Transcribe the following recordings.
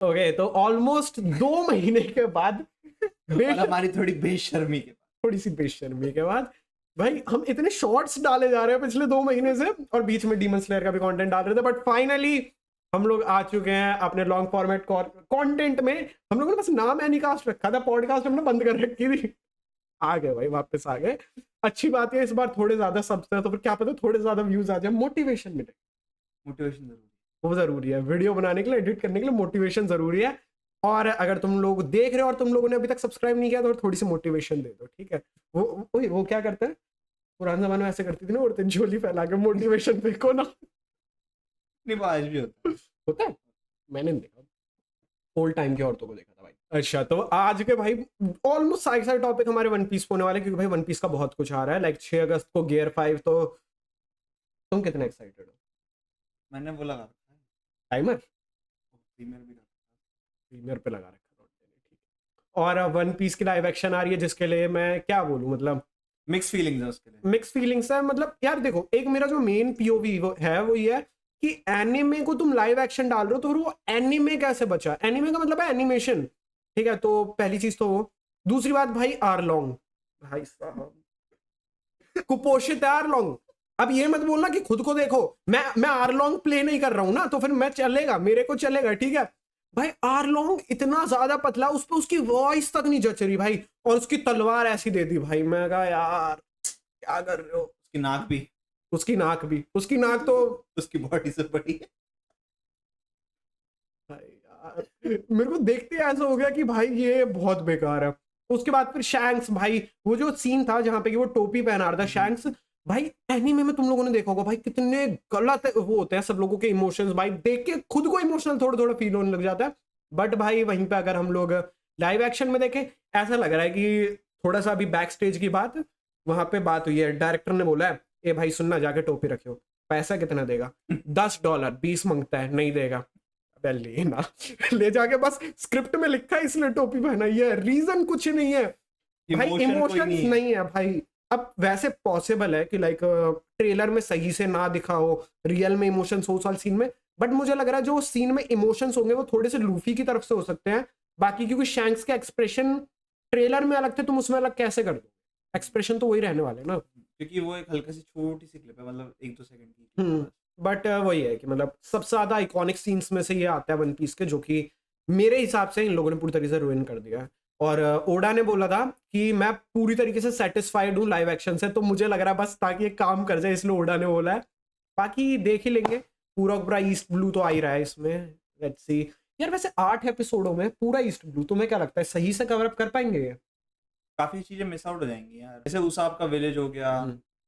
Okay, तो almost 2 महीने के बाद और हमारी थोड़ी बेशर्मी के बाद थोड़ी सी बेशर्मी के बाद भाई हम इतने शॉर्ट्स डाले जा रहे हैं पिछले 2 महीने से, और बीच में डीमन स्लेयर का भी कंटेंट डाल रहे थे, बट फाइनली हम लोग आ चुके हैं अपने लॉन्ग फॉर्मेट कंटेंट में। हम लोगों ने बस नाम एनीकास्ट रखा था, पॉडकास्ट हमने बंद कर रखी थी। आ गए भाई, वापस आ गए। अच्छी बात है, इस बार थोड़े ज्यादा सब्स हैं, तो फिर क्या पता थोड़े ज्यादा व्यूज आ जाए, मोटिवेशन मिले। मोटिवेशन जरूरी वो जरूरी है, वीडियो बनाने के लिए, एडिट करने के लिए मोटिवेशन जरूरी है। और अगर तुम लोग देख रहे हो और तुम लोगों ने अभी तक सब्सक्राइब नहीं किया तो थोड़ी सी मोटिवेशन दे दो, ठीक है। वो क्या करते हैं, पुराने जमाने में ऐसे करती थी ना औरतें, झोली फैला के मोटिवेशन फेंको ना। नहीं, वो आज भी होता है, मैंने नहीं देखा, ओल्ड टाइम की औरतों को देखा था भाई। अच्छा, तो आज के भाई ऑलमोस्ट सारे टॉपिक हमारे वन पीस होने वाले, क्योंकि भाई वन पीस का बहुत कुछ आ रहा है। लाइक 6 अगस्त को गियर 5, तो तुम कितने एक्साइटेड हो? मैंने वो लगा रखा है, टाइमर प्रीमियर भी प्रीमियर पे लगा रखा है, ठीक है। और वन पीस की लाइव एक्शन आ रही है, जिसके लिए मैं क्या बोलूं, मतलब मिक्स फीलिंग्स है उसके लिए। मिक्स फीलिंग्स है। मतलब यार देखो, एक मेरा जो मेन पीओवी है वो ये है कि एनिमे को तुम लाइव एक्शन डाल रहे हो, तो फिर वो एनिमे कैसे बचा? एनिमे का मतलब है एनिमेशन, ठीक है। तो पहली चीज तो वो। दूसरी बात भाई, आरलोंग भाई साहब कुपोषित है आरलोंग। अब ये मत बोलना कि खुद को देखो, मैं आरलोंग प्ले नहीं कर रहा हूं ना, तो फिर मैं चलेगा, मेरे को चलेगा, ठीक है। भाई आरलोंग इतना ज्यादा पतला, उस पर उसकी वॉइस तक नहीं जच रही भाई, और उसकी तलवार ऐसी दे दी भाई। मैं कहा यार क्या कर रहे हो। उसकी नाक भी, उसकी नाक तो उसकी बॉडी से बड़ी है भाई यार, मेरे को देखते ही ऐसा हो गया कि भाई ये बहुत बेकार है। उसके बाद फिर शैंक्स भाई, वो जो सीन था जहां पे कि वो टोपी पहना रहा था शैंक्स, भाई एनीमे में तुम लोगों ने देखा होगा भाई कितने गलत वो होते हैं सब लोगों के इमोशंस, भाई देख के खुद को इमोशनल थोड़ा थोड़ा फील होने लग जाता है। बट भाई वहीं पे अगर हम लोग लाइव एक्शन में देखें, ऐसा लग रहा है कि थोड़ा सा अभी बैक स्टेज की बात, वहां पे बात हुई है, डायरेक्टर ने बोला है ए भाई सुनना, जाके टोपी रखियो, पैसा कितना देगा? $10, 20 मांगता है, नहीं देगा। अबे लेना ले जाके, बस स्क्रिप्ट में लिखा है इसलिए टोपी पहनाई है, रीजन कुछ नहीं है भाई, Emotion कोई इमोशंस नहीं है भाई। अब वैसे पॉसिबल है कि लाइक ट्रेलर में सही से ना दिखा हो, रियल में इमोशंस हो साल सीन में, बट मुझे लग रहा है जो सीन में इमोशंस होंगे वो थोड़े से लूफी की तरफ से हो सकते हैं। बाकी क्योंकि शैंक्स के एक्सप्रेशन ट्रेलर में अलग थे, तुम उसमें अलग कैसे कर दो? एक्सप्रेशन तो वही रहने वाले ना। क्योंकि वो एक हल्का सी छोटी सी क्लिप है, मतलब 1-2 सेकंड की। बट वही है कि मतलब सबसे ज्यादा आइकॉनिक सीन्स में से ये आता है वन पीस के, जो कि मेरे हिसाब से इन लोगों ने पूरी तरीके से रुइन कर दिया है। और ओडा ने बोला था कि मैं पूरी तरीके से सेटिस्फाइड हूँ लाइव एक्शन से, तो मुझे लग रहा है बस ताकि ये काम कर जाए इसलिए ओडा ने बोला है। बाकी देख ही लेंगे, पूरा ईस्ट ब्लू तो आ ही रहा है इसमें, लेट्स सी। यार वैसे 8 एपिसोडों में पूरा ईस्ट ब्लू, तुम्हें क्या लगता है सही से कवर अप कर पाएंगे ये? काफी चीजें मिस आउट हो जाएंगी यार, जैसे उसाब का विलेज हो गया,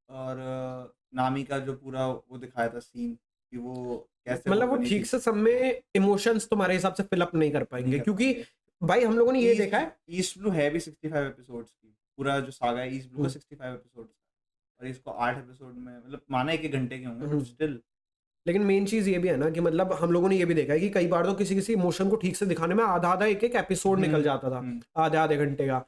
और नामी का जो पूरा वो दिखाया था सीन कि वो कैसे मतलब वो बनी ठीक थी। से सब में इमोशंस तुम्हारे हिसाब से फिलअप नहीं कर पाएंगे, क्योंकि भाई हम लोगों ने ये देखा है, ईस्ट ब्लू है भी 65 एपिसोड्स की, पूरा जो सागा है ईस्ट ब्लू का 65 एपिसोड्स का, और इसको 8 एपिसोड में, मतलब माना 1 घंटे के होंगे, बट स्टिल। लेकिन मेन चीज ये भी है ना कि मतलब हम लोगों ने ये भी देखा है कि कई बार तो किसी किसी इमोशन को ठीक से दिखाने में आधा आधा एक एक एपिसोड निकल जाता था, आधे आधे घंटे का।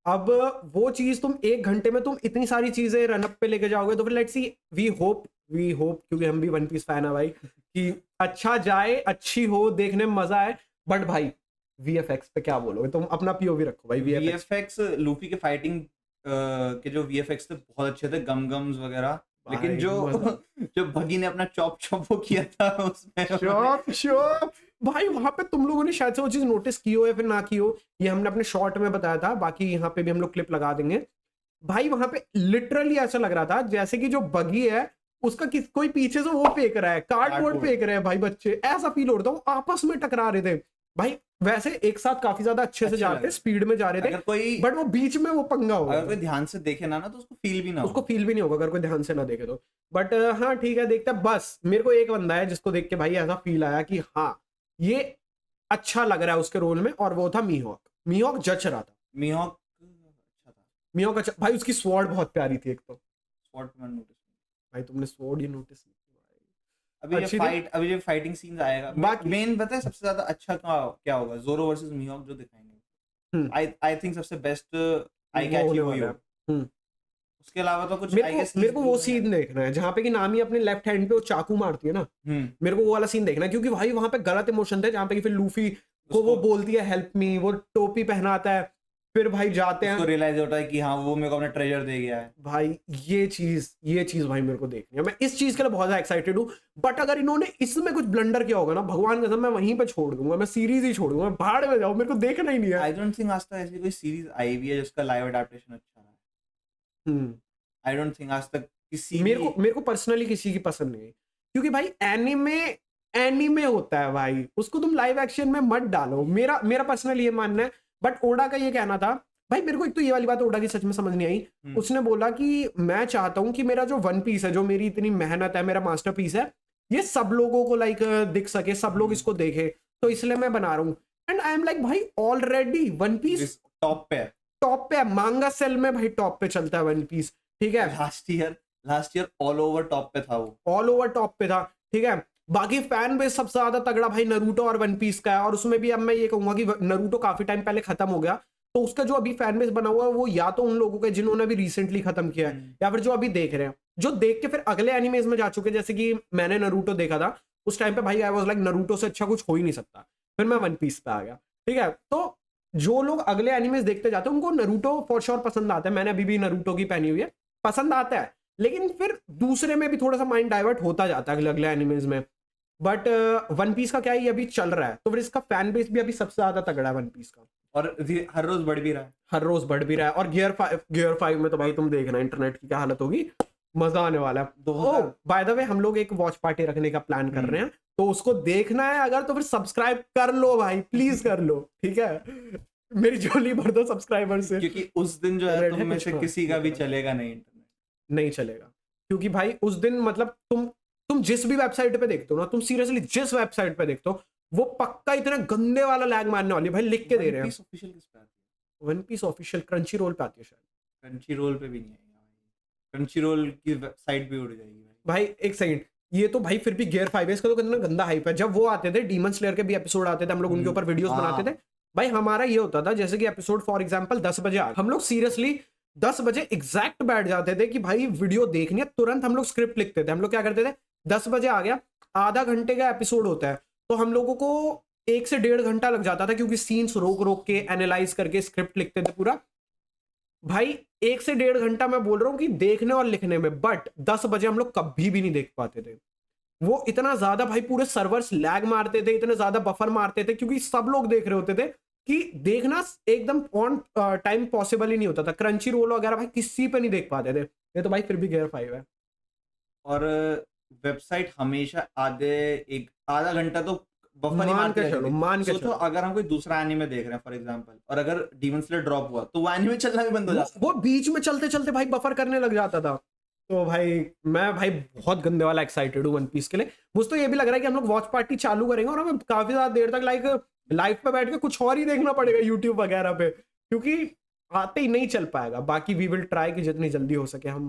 अब वो चीज तुम 1 घंटे में तुम इतनी सारी चीजें रनअप पे लेके जाओगे, तो फिर लेट्स सी, वी होप क्योंकि हम भी वन पीस फैन है भाई, कि अच्छा जाए, अच्छी हो, देखने में मजा आए। बट भाई वीएफएक्स पे क्या बोलोगे तुम? अपना पीओवी रखो भाई। वीएफएक्स लूफी के फाइटिंग के जो वीएफएक्स थे बहुत अच्छे थे, गम्स वगैरह, लेकिन जो भगी ने अपना चॉप वो किया था उसमें, चॉप भाई, वहां पे तुम लोगों ने शायद से वो चीज नोटिस की हो या फिर ना की हो, ये हमने अपने शॉर्ट में बताया था, बाकी यहाँ पे भी हम लोग क्लिप लगा देंगे। भाई वहां पे लिटरली ऐसा लग रहा था जैसे कि जो बगी है उसका कोई पीछे से वो फेंक रहा है, कार्डबोर्ड फेंक रहे हैं भाई बच्चे, ऐसा फील हो रहा था, वो आपस में टकरा रहे थे भाई। वैसे एक साथ काफी ज्यादा अच्छे से जा रहे थे, स्पीड में जा रहे थे, बट वो बीच में वो पंगा होगा, अगर कोई ध्यान से देखे ना तो उसको फील भी नहीं होगा अगर कोई ध्यान से ना देखे तो। बट हाँ ठीक है, देखते हैं। बस मेरे को एक बंदा है जिसको देख के भाई ऐसा फील आया कि हाँ ये अच्छा लग रहा है उसके रोल में, और वो था मीहॉक जच रहा था। मीहॉक अच्छा भाई, उसकी स्वॉर्ड बहुत प्यारी थी। एक तो स्वॉर्ड पे मैंने नोटिस भाई, तुमने स्वॉर्ड ही नोटिस नहीं अभी जो फाइटिंग सीन्स आएगा, मेन पता है सबसे ज्यादा अच्छा क्या होगा, जोरो वर्सेस मीहॉक जो दिखाएंगे, आई थिंक सबसे बेस्ट आई कैची वही होगा। उसके अलावा तो कुछ मेरे को वो सीन देखना है जहाँ पे कि नामी अपने लेफ्ट हैंड पे वो चाकू मारती है ना, मेरे को वो वाला सीन देखना है, क्योंकि भाई वहां पे गलत इमोशन थे, जहाँ पे कि फिर लूफी को वो बोलती है हेल्प मी, वो टोपी पहनाता है, फिर भाई जाते हैं, उसको रियलाइज होता है कि हाँ वो मेरे को अपना ट्रेजर दे गया है। भाई ये चीज भाई मेरे को देखनी है, मैं इस चीज के लिए बहुत ज्यादा एक्साइटेड हूँ। बट अगर इन्होंने इसमें कुछ ब्लंडर किया होगा ना, भगवान कसम मैं वहीं पे छोड़ दूंगा, मैं सीरीज ही छोड़ दूंगा, मैं भाड़ में जाऊँ, मेरे को देखना ही नहीं है। आई डोंट थिंक आज तक ऐसी कोई सीरीज आई भी है जिसका लाइव अडेप्टेशन अच्छा रहा है। आई डोंट थिंक आज तक किसी मेरे को पर्सनली किसी की पसंद नहीं, क्योंकि भाई एनीमे होता है भाई, उसको तुम लाइव एक्शन में मत डालो, मेरा पर्सनली ये मानना है। बट ओडा का ये कहना था भाई, मेरे को एक तो ये वाली बात ओडा की सच में समझ नहीं आई। उसने बोला कि मैं चाहता हूं कि मेरा जो वन पीस है, जो मेरी इतनी मेहनत है, मेरा मास्टरपीस है, ये सब लोगों को लाइक दिख सके, सब लोग इसको देखे, तो इसलिए मैं बना रहा हूँ। एंड आई एम लाइक भाई ऑलरेडी वन पीस टॉप पे है, मांगा सेल में भाई टॉप पे चलता है वन पीस, ठीक है। Last year all over top पे था, वो ऑल ओवर टॉप पे था, ठीक है। बाकी फैन बेस सबसे ज्यादा तगड़ा भाई नरूटो और वन पीस का है, और उसमें भी अब मैं ये कहूंगा कि नरूटो काफी टाइम पहले खत्म हो गया, तो उसका जो अभी फैन बेस बना हुआ है वो या तो उन लोगों के जिन्होंने अभी रिसेंटली खत्म किया है, या फिर जो अभी देख रहे हैं, जो देख के फिर अगले एनिमेज में जा चुके हैं। जैसे कि मैंने नरूटो देखा था उस टाइम पे भाई, आई वाज लाइक नरूटो से अच्छा कुछ हो ही नहीं सकता, फिर मैं वन पीस पे आ गया, ठीक है। तो जो लोग अगले एनिमेज देखते जाते हैं उनको नरूटो फॉर श्योर पसंद आता है, मैंने अभी भी नरूटो की पहनी हुई है, पसंद आता है, लेकिन फिर दूसरे में भी थोड़ा सा माइंड डाइवर्ट होता जाता है अगले एनिमेज में। बट वन पीस का क्या है, ये अभी चल रहा है, तो फिर इसका फैन बेस भी अभी सबसे ज्यादा तगड़ा है वन पीस का, और हर रोज बढ़ भी रहा है, हर रोज बढ़ भी रहा है। और गियर 5 में तो भाई तुम देखना इंटरनेट की क्या हालत होगी, मजा आने वाला है। बाय द वे हम लोग एक वॉच पार्टी रखने का प्लान कर रहे हैं, तो उसको देखना है अगर, तो फिर सब्सक्राइब कर लो भाई, प्लीज कर लो, ठीक है। मेरी झोली भर दो सब्सक्राइबर से, क्योंकि उस दिन जो है तुम में से किसी का भी चलेगा नहीं, इंटरनेट नहीं चलेगा, क्योंकि भाई उस दिन मतलब तुम जिस भी वेबसाइट पे देखते हो ना, तुम सीरियसली जिस वेबसाइट पे देखते हो, वो पक्का इतना गंदे वाला लैग मारने वाली, भाई लिख के दे रहे हैं। ऑफिशियल किस पे आती है? One piece official crunchy roll पे आती है शायद, क्रंची रोल पे भी नहीं आएगा, क्रंची रोल की साइट भी उड़ जाएगी भाई। एक सेकंड, ये तो भाई फिर भी गियर 5 इसका तो कितना गंदा हाइप है। जब वो आते थे डीमन स्लेयर के भी एपिसोड आते थे, हम लोग उनके ऊपर वीडियोस बनाते थे भाई, हमारा ये होता था जैसे कि एपिसोड फॉर एग्जांपल 10 बजे आ, हम लोग सीरियसली 10 बजे एग्जैक्ट बैठ जाते थे कि भाई वीडियो देखनी है, तुरंत हम लोग स्क्रिप्ट लिखते थे। हम लोग क्या करते थे, 10 बजे आ गया, आधा घंटे का एपिसोड होता है, तो हम लोगों को 1 से 1.5 घंटा लग जाता था, क्योंकि सीन्स रोक रोक के एनालाइज करके स्क्रिप्ट लिखते थे पूरा भाई। 1 से 1.5 घंटा मैं बोल रहा हूँ कि देखने और लिखने में, बट 10 बजे हम लोग कभी भी नहीं देख पाते थे। वो इतना ज्यादा भाई पूरे सर्वर्स लैग मारते थे, इतने ज्यादा बफर मारते थे, क्योंकि सब लोग देख रहे होते थे कि देखना एकदम ऑन टाइम पॉसिबल ही नहीं होता था। क्रंची रोल वगैरह भाई किसी पे नहीं देख पाते थे, ये तो भाई फिर भी गियर 5 है। और वेबसाइट हमेशा आधा घंटा तो बफर ही मारते चलो, मान के चलो। अगर हम कोई दूसरा एनीमे देख रहे हैं फॉर एग्जांपल, और अगर डीमन स्लेयर ड्रॉप हुआ तो वो एनीमे चलना भी बंद हो जाता, वो बीच में चलते चलते भाई बफर करने लग जाता था। तो भाई मैं भाई बहुत गंदे वाला एक्साइटेड हूँ वन पीस के लिए। मुझे तो ये भी लग रहा है कि हम लोग वॉच पार्टी चालू करेंगे और हमें काफी ज्यादा देर तक लाइक लाइव पे बैठ के कुछ और ही देखना पड़ेगा यूट्यूब वगैरह पे, क्योंकि आते ही नहीं चल पाएगा। बाकी वी विल ट्राई कि जितनी जल्दी हो सके हम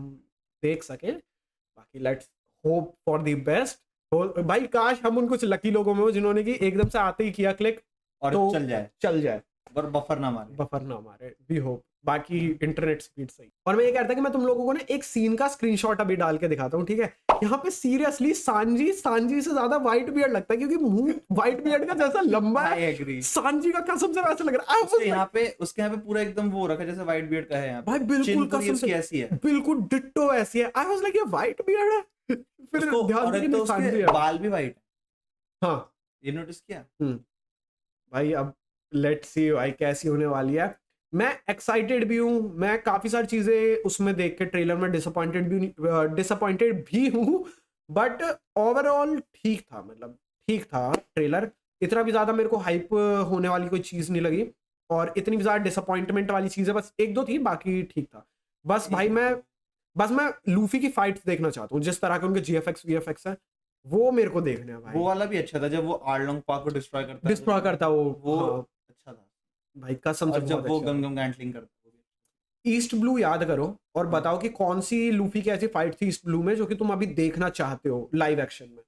देख सके। बाकी let's hope for the best. भाई काश हम उन कुछ लकी लोगों में हो जिन्होंने कि एकदम से आते ही किया क्लिक और तो चल जाए और बफर ना मारे वी होप। बाकी इंटरनेट स्पीड सही। और मैं ये कहता कि मैं तुम लोगों को ना एक सीन का स्क्रीनशॉट अभी डाल के दिखाता हूँ, ठीक है। यहाँ पे सीरियसली सांजी से ज्यादा व्हाइट बियर्ड लगता है, क्योंकि मुंह व्हाइट बियर्ड का जैसा लंबा है, सांजी का कसम से वैसा लग रहा है। उसके यहाँ पे पूरा एकदम वो रखा जैसे व्हाइट बियर्ड का है यहाँ पे। भाई बिल्कुल कसम से ऐसी है, बिल्कुल डिट्टो ऐसी है। आई वाज लाइक ये व्हाइट बियर्ड है। फिर ध्यान से तो उसके बाल भी व्हाइट है। हाँ ये नोटिस किया भाई। अब लेट्स सी भाई कैसी होने वाली है। मैं एक्साइटेड भी हूँ, मैं काफी सारी चीजें उसमें देख के ट्रेलर में डिसअपॉइंटेड भी हूँ, बट ओवरऑल ठीक था, मतलब ठीक था ट्रेलर। इतना भी ज्यादा मेरे को हाइप होने वाली कोई चीज नहीं लगी, और इतनी भी ज्यादा डिसअपॉइंटमेंट वाली चीजें बस 1-2 थी, बाकी ठीक था। बस भाई मैं लूफी की फाइट्स देखना चाहता हूँ, जिस तरह के उनके वीएफएक्स है वो मेरे को देखना है भाई। वो वाला भी अच्छा था जब वो आर्लोंग पार्क को डिस्ट्रॉय करता वो हाँ, अच्छा था भाई कसम से। जब वो गंगम गैंटलिंग करता ईस्ट ब्लू याद करो और बताओ कि कौन सी लूफी की ऐसी फाइट थी ईस्ट ब्लू में जो कि तुम अभी देखना चाहते हो लाइव एक्शन में,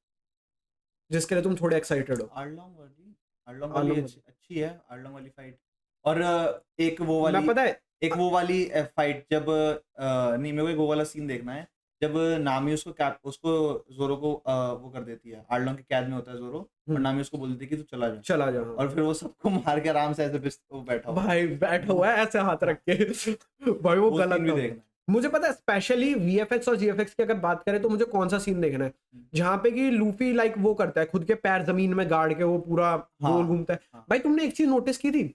जिसके लिए तुम थोड़े एक्साइटेड हो। आर्लोंग वाली अच्छी है, आर्लोंग वाली फाइट। और एक वो वाली पता है एक वो वाली फाइट जब नहीं, मेरे को एक वो वाला सीन देखना है जब नामी उसको जोरो को वो कर देती है, आर्लोंग की कैद में होता है जोरो, और नामी उसको बोल देती है कि तू चला जा, और फिर वो सबको मार के आराम से ऐसे वो बैठा हुआ भाई बैठा हुआ है ऐसे हाथ रख के भाई वो गलत भी था। देखना। मुझे पता है स्पेशली वीएफएक्स और जीएफएक्स की अगर बात करें तो मुझे कौन सा सीन देखना है जहाँ पे कि लूफी लाइक वो करता है, खुद के पैर जमीन में गाड़ के वो पूरा गोल घूमता है। भाई तुमने एक चीज नोटिस की थी,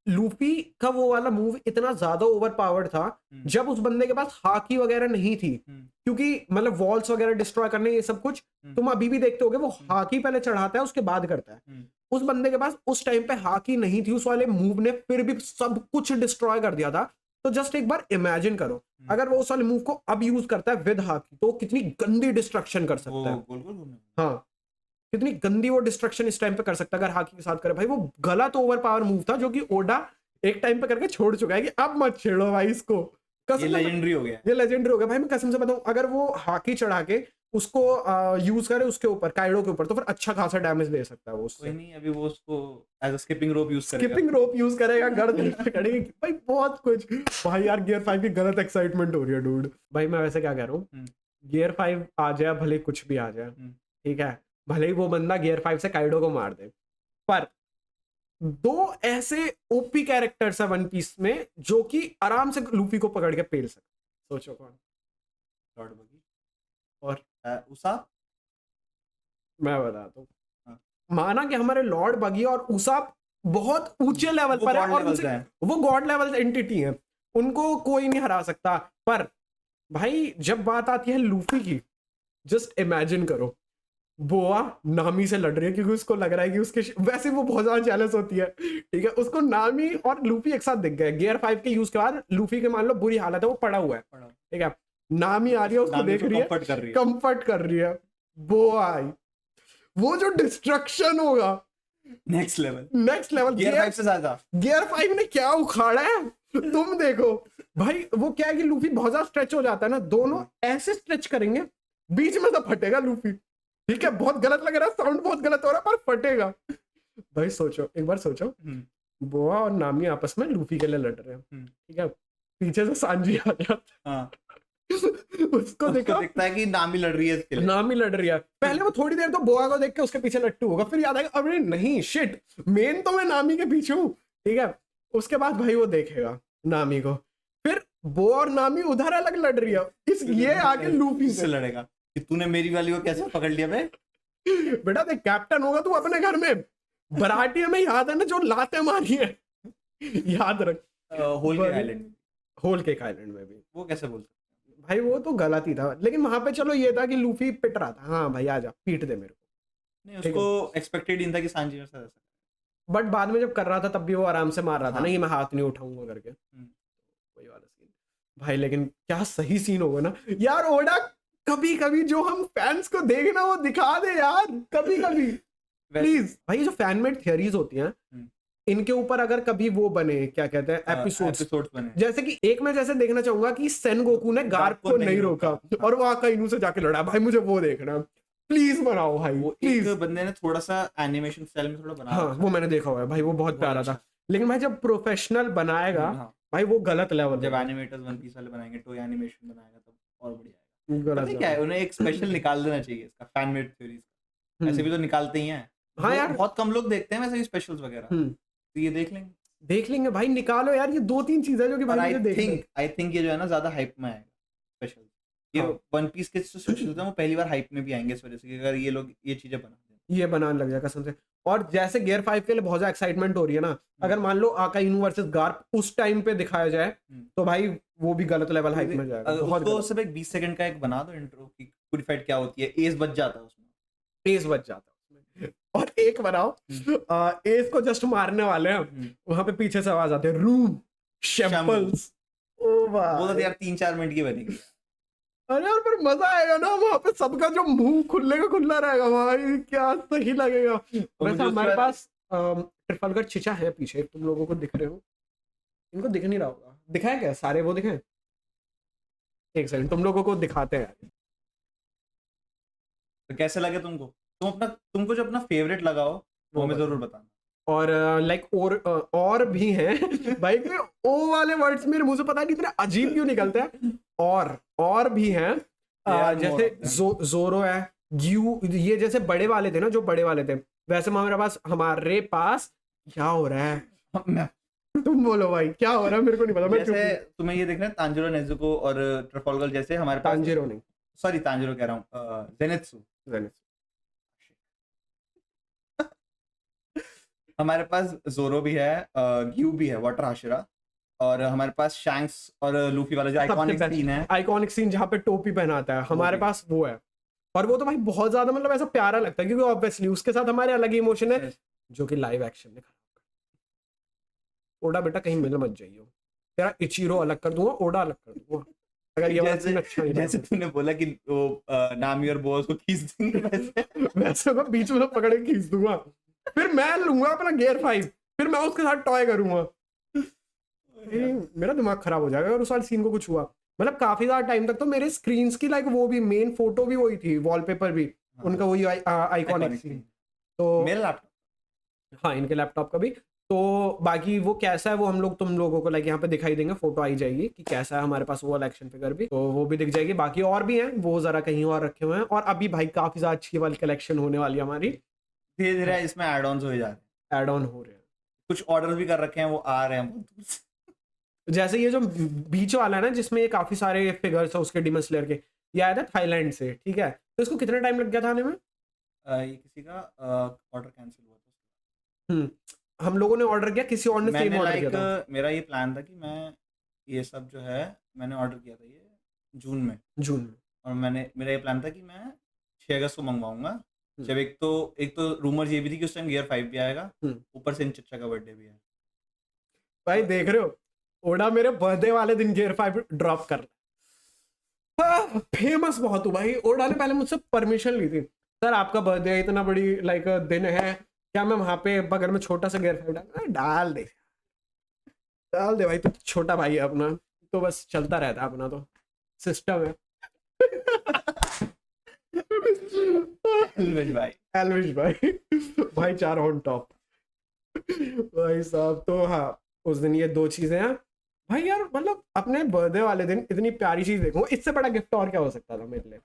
लूफी का वो वाला मूव इतना ज्यादा ओवर पावर्ड था जब उस बंदे के पास हाकी वगैरह नहीं थी, क्योंकि मतलब वॉल्स वगैरह डिस्ट्रॉय करने ये सब कुछ तुम अभी भी देखते होगे, वो हाकी पहले चढ़ाता है उसके बाद करता है। उस बंदे के पास उस टाइम पे हाकी नहीं थी, उस वाले मूव ने फिर भी सब कुछ डिस्ट्रॉय कर दिया था। तो जस्ट एक बार इमेजिन करो अगर वो उस वाले मूव को अब यूज करता है विद हाकी तो कितनी गंदी डिस्ट्रक्शन कर सकता है। हाँ, कितनी गंदी वो डिस्ट्रक्शन इस टाइम पे कर सकता है अगर हाकी के साथ करे। भाई वो गलत ओवर पावर मूव था जो कि ओडा एक टाइम पे करके छोड़ चुका है कि अब मत छेड़ो भाई इसको। ये लेजेंडरी हो गया, ये लेजेंडरी हो गया भाई। मैं कसम से बताऊं अगर वो हाकी चढ़ा के उसको यूज करे उसके ऊपर, काइडो के ऊपर, तो फिर अच्छा खासा डैमेज दे सकता है वो उससे। कोई नहीं, अभी वो उसको as a skipping rope use करेगा गर्दन पकड़ेगी भाई, बहुत कुछ। भाई यार गियर 5 की गलत एक्साइटमेंट हो रही है डूड। भाई मैं वैसे क्या कह रहा हूँ, गियर 5 आ जाए भले कुछ भी आ जाए, ठीक है, भले ही वो बंदा गियर 5 से काइडो को मार दे, पर दो ऐसे ओपी कैरेक्टर्स है वन पीस में जो कि आराम से लूफी को पकड़ के पेल सकते। सोचो कौन? लॉर्ड बगी और उसाप। मैं बताता हूँ, माना कि हमारे लॉर्ड बगी और उसाप बहुत ऊंचे लेवल पर है और वो गॉड लेवल एंटिटी है, उनको कोई नहीं हरा सकता। पर भाई जब बात आती है लूफी की, जस्ट इमेजिन करो बोआ नामी से लड़ रही है क्योंकि उसको लग रहा है कि उसके वैसे वो बहुत ज्यादा जेलस होती है, ठीक है, उसको नामी और लूफी एक साथ दिख गए गियर 5 के यूज के बाद। लूफी के मान लो बुरी हालत है, वो पड़ा हुआ है, ठीक है, नामी आ रही है उसको देख रही है, कंफर्ट कर रही है। बोआ वो जो डिस्ट्रक्शन होगा नेक्स्ट लेवल गियर 5 से ज्यादा। गियर 5 ने क्या उखाड़ा है तुम देखो भाई। वो क्या है कि लूफी बहुत ज्यादा स्ट्रेच हो जाता है ना, दोनों ऐसे स्ट्रेच करेंगे बीच में तो फटेगा लूफी, ठीक है, बहुत गलत लग रहा है, साउंड बहुत गलत हो रहा है पर फटेगा। भाई सोचो, एक बार सोचो, बोआ और नामी आपस में लूफी के लिए लड़ रहे हैं, ठीक है, पीछे से सांजी आ जाता है, उसको दिखता है कि नामी लड़ रही है इसके लिए, नामी लड़ रही है। पहले वो थोड़ी देर तो बोआ को देख के उसके पीछे लट्टू होगा, फिर याद आएगा अरे नहीं शिट, मेन तो मैं नामी के पीछे हूँ, ठीक है। उसके बाद भाई वो देखेगा नामी को, फिर बोआ और नामी उधर अलग लड़ रही है, ये आगे लूफी से लड़ेगा कि तूने मेरी वाली को कैसे पकड़ लिया बे? बेटा देख, कैप्टन होगा तू अपने घर में, बराटिया में याद है ना जो लाते मारी है, याद रख। होल केक आइलैंड में भी वो कैसे बोल सकते भाई, वो तो गलत ही था, लेकिन वहां पे चलो ये था कि लूफी पिट रहा था, हाँ भाई आजा पीट दे मेरे को, नहीं उसको एक्सपेक्टेड ही था कि सांजी मेरे साथ ऐसा, बट बाद में जब कर रहा था तब भी वो आराम से मार रहा था ना कि मैं हाथ नहीं उठाऊंगा करके, वही वाला सीन भाई। लेकिन क्या सही सीन होगा ना यार, ओडा कभी कभी जो हम फैंस को देखना वो दिखा दे यार, कभी कभी प्लीज। भाई जो फैन मेड थियरीज होती हैं इनके ऊपर अगर कभी वो बने, क्या कहते हैं, एपिसोड्स बने, जैसे कि एक मैं जैसे देखना चाहूंगा कि सेन गोकू ने गार्प को नहीं रोका और वो आकाइनु से जाके लड़ा, भाई मुझे वो देखना, प्लीज बनाओ भाई प्लीज। एक बंदे ने थोड़ा सा एनिमेशन स्टाइल में थोड़ा बनाया, हाँ वो मैंने देखा हुआ है भाई, वो बहुत प्यारा था, लेकिन भाई जब प्रोफेशनल बनाएगा भाई वो गलत लेवल, जब एनिमेटर्स वन पीस वाले बनाएंगे, टॉय एनिमेशन बनाएगा तब और बढ़िया है। क्या है, उन्हें एक स्पेशल निकाल देना चाहिए इसका, फैन मेड थ्योरीज का, ऐसे भी तो निकालते ही हैं। हाँ यार बहुत कम लोग देखते हैं वैसे भी स्पेशल्स वगैरह, तो ये देख लेंगे भाई, निकालो यार, ये 2-3 चीजें जो कि भाई आई थिंक ये जो है ना ज्यादा हाइप में आएगा स्पेशल, ये वन पीस के जो स्पेशल्स हैं वो पहली बार हाइप में भी आएंगे इस वजह से कि अगर ये लोग ये चीजें बनाने लग जाए कसम से। और जैसे गियर 5 के लिए बहुत ज्यादा एक्साइटमेंट हो रही है ना, अगर मान लो आकाइनु वर्सेस गार्प उस टाइम पे दिखाया जाए तो भाई वो भी गलत लेवल हाइप में जाएगा। उसको सिर्फ एक 20 सेकंड का एक बना दो इंट्रो की पूरी फाइट क्या होती है, एस बच जाता है उसमें, एस बच जाता है उसमें, और एक बनाओ एस को जस्ट मारने वाले हैं, वहां पे पीछे से आवाज आती है रूम शैम्पल्स, ओ वाह वो तो यार 3-4 मिनट की बनेगी। अरे यार पर मजा आएगा ना, वहां पे सबका जो मुंह खुलने का खुला रहेगा भाई, क्या सही लगेगा। वैसे हमारे पास ट्रिफलगर चिचा है पीछे, तुम लोगों को दिख रहे हो, इनको दिख नहीं रहा होगा, दिखाए क्या सारे, वो दिखाए, एक सेकंड तुम लोगों को दिखाते हैं। तो कैसे लगे तुमको, तुमको जो अपना फेवरेट लगा हो वो हमें जरूर बताना। और लाइक और भी हैं भाई, ओ वाले वर्ड्स मेरे मुंह से पता नहीं इतने अजीब क्यों निकलते हैं, और भी हैं जैसे जोरो है, ग्यू, ये जैसे बड़े वाले थे ना, जो बड़े वाले थे, वैसे हमारे पास क्या हो रहा है तुम बोलो भाई क्या हो रहा है, मेरे को नहीं पता। जैसे तुम्हें ये देखना है तांजिरो नेजुको और ट्रफाल्गर जैसे हमारे पास, तांजिरो नहीं, सॉरी तांजिरो कह रहा हूँ, जेनित्सु हमारे पास जोरो भी है, ग्यू भी है, वाटर हाशिरा, और हमारे पास शैंक्स और लूफी वाला जो आइकॉनिक सीन है, आइकॉनिक सीन जहाँ पे टोपी पहनाता है, हमारे पास वो है। और वो तो भाई बहुत ज्यादा मतलब ऐसा प्यारा लगता है, क्योंकि ऑब्वियसली उसके साथ हमारे अलग ही इमोशन है, जो कि लाइव एक्शन ने खराब कर। ओडा बेटा कहीं मिल मत जाइयो, तेरा इचिरो अलग कर दूंगा, ओडा अलग कर दूंगा अगर ये बात अच्छा नहीं। जैसे तूने बोला कि वो नामी और बोस को खींच देंगे, वैसे मैं बीच में पकड़ के खींच दूंगा, फिर मैं लूंगा अपना गियर 5, फिर मैं उसके साथ टॉय करूंगा। मेरा दिमाग खराब हो जाएगा अगर उस वाले सीन को कुछ हुआ। मतलब काफी ज्यादा टाइम तक तो मेरे स्क्रीन्स की लाइक वो भी मेन फोटो भी वही थी, वॉलपेपर भी उनका वही आइकॉनिक सीन। तो मेरा लैपटॉप, हाँ इनके लैपटॉप का भी। तो बाकी वो कैसा है वो हम लोग तुम लोगों को लाइक यहाँ पे दिखाई देंगे, फोटो आई जाएगी कि कैसा है हमारे पास वो वाला एक्शन फिगर भी, तो वो भी दिख जाएगी। बाकी और भी हैं, वो जरा कहीं और रखे हुए हैं। और अभी भाई काफी ज्यादा अच्छी वाली कलेक्शन होने वाली है हमारी, धीरे धीरे इसमें एड ऑन हो जा रहे हैं, एड ऑन हो रहे हैं, कुछ ऑर्डर भी कर रखे हैं, वो आ रहे हैं। जैसे ये जो बीच वाला है ना जिसमें ये काफी सारे फिगर्स है उसके डीमन स्लेयर के, ये आया था थाईलैंड से, ठीक है। तो इसको कितना टाइम लग गया था आने में? ये किसी का ऑर्डर कैंसिल हुआ था, हम लोगों ने ऑर्डर किया, किसी और ने सेम ऑर्डर किया था। मेरा ये प्लान था कि मैं ये सब जो है मैंने ऑर्डर किया था ये जून में, और मेरा ये प्लान था कि मैं 6 अगस्त को मंगवाऊंगा। जब एक तो रूमर ये भी थी कि उस टाइम गियर 5 भी आएगा, ऊपर से इन चच्चा का बर्थडे भी है। भाई देख रहे हो, ओडा मेरे बर्थडे वाले दिन गियर 5 ड्रॉप कर रहा, फेमस बहुत हूँ भाई। ओडा ने पहले मुझसे परमिशन ली थी, सर आपका बर्थडे इतना बड़ी लाइक दिन है, क्या मैं वहां पे बगल में छोटा सा गियर 5 डाल दे भाई, तो छोटा भाई है अपना, तो बस चलता रहता है अपना, तो सिस्टम है। एलविश भाई 4 ऑन टॉप भाई साहब। तो हाँ उस दिन ये 2 चीजें हैं भाई। यार मतलब अपने बर्थडे वाले दिन इतनी प्यारी चीज देखो, इससे बड़ा गिफ्ट और क्या हो सकता था मेरे लिए।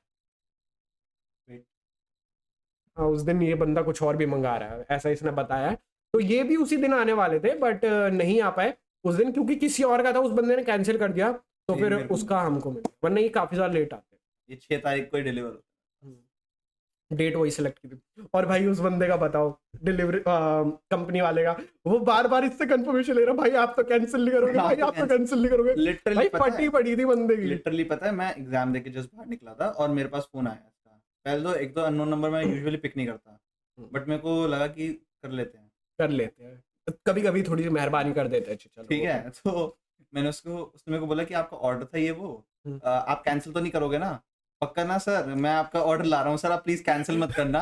हाँ उस दिन ये बंदा कुछ और भी मंगा रहा है ऐसा इसने बताया, तो ये भी उसी दिन आने वाले थे बट नहीं आ पाए उस दिन, क्योंकि किसी और का था, उस बंदे ने कैंसिल कर दिया, तो फिर उसका हमको मिला, वरना ये काफी ज्यादा लेट आते। ये 6 तारीख को ही डिलीवर होता, डेट वही सिलेक्ट की थी। और भाई उस बंदे का बताओ, डिलीवरी कंपनी वाले का, वो बार बार इससे कंफर्मेशन ले रहा, भाई आप तो कैंसिल नहीं करोगे, भाई आप तो कैंसिल नहीं करोगे। लिटरली भाई फटी पड़ी थी बंदे की। लिटरली पता है, मैं एग्जाम देके जस्ट बाहर निकला था और मेरे पास फोन आया था। पहले तो एक तो अननोन नंबर मैं यूजुअली पिक नहीं करता, बट मेरे को लगा कि कर लेते हैं, कभी कभी थोड़ी सी मेहरबानी कर देते हैं, चलो ठीक है। तो मैंने उसने मेरे को बोला कि आपका ऑर्डर था ये वो, आप कैंसिल तो नहीं करोगे ना? पक्का ना सर, मैं आपका ऑर्डर ला रहा हूँ सर, आप प्लीज कैंसिल मत करना,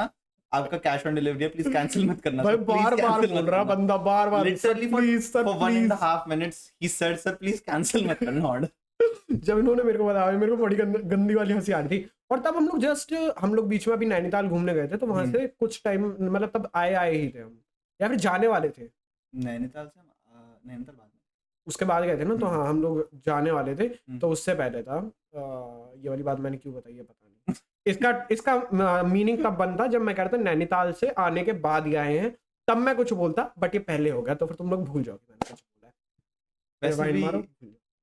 आपका कैश ऑन डिलीवरी है, प्लीज कैंसिल मत करना। भाई बार बार बोल रहा बंदा, बार बार लिटरली फॉर 1.5 minutes ही सेड सर प्लीज कैंसिल मत करना ऑर्डर। जब इन्होंने मेरे को बताया, मेरे को बड़ी गंदी वाली हंसी आ रही थी। और तब हम लोग बीच में अभी नैनीताल घूमने गए थे, तो वहां से कुछ टाइम मतलब तब आए ही थे हम, या फिर जाने वाले थे नैनीताल बाद में, उसके बाद गए थे ना। तो हाँ हम लोग जाने वाले थे, तो उससे पहले था। ये वाली बात मैंने क्यों बताई है पता नहीं। इसका मीनिंग तब बनता जब मैं कह रहा था नैनीताल से आने के बाद ही आए हैं, तब मैं कुछ बोलता, बट ये पहले हो गया, तो फिर तुम लोग भूल जाओगे मैंने कुछ बोला है।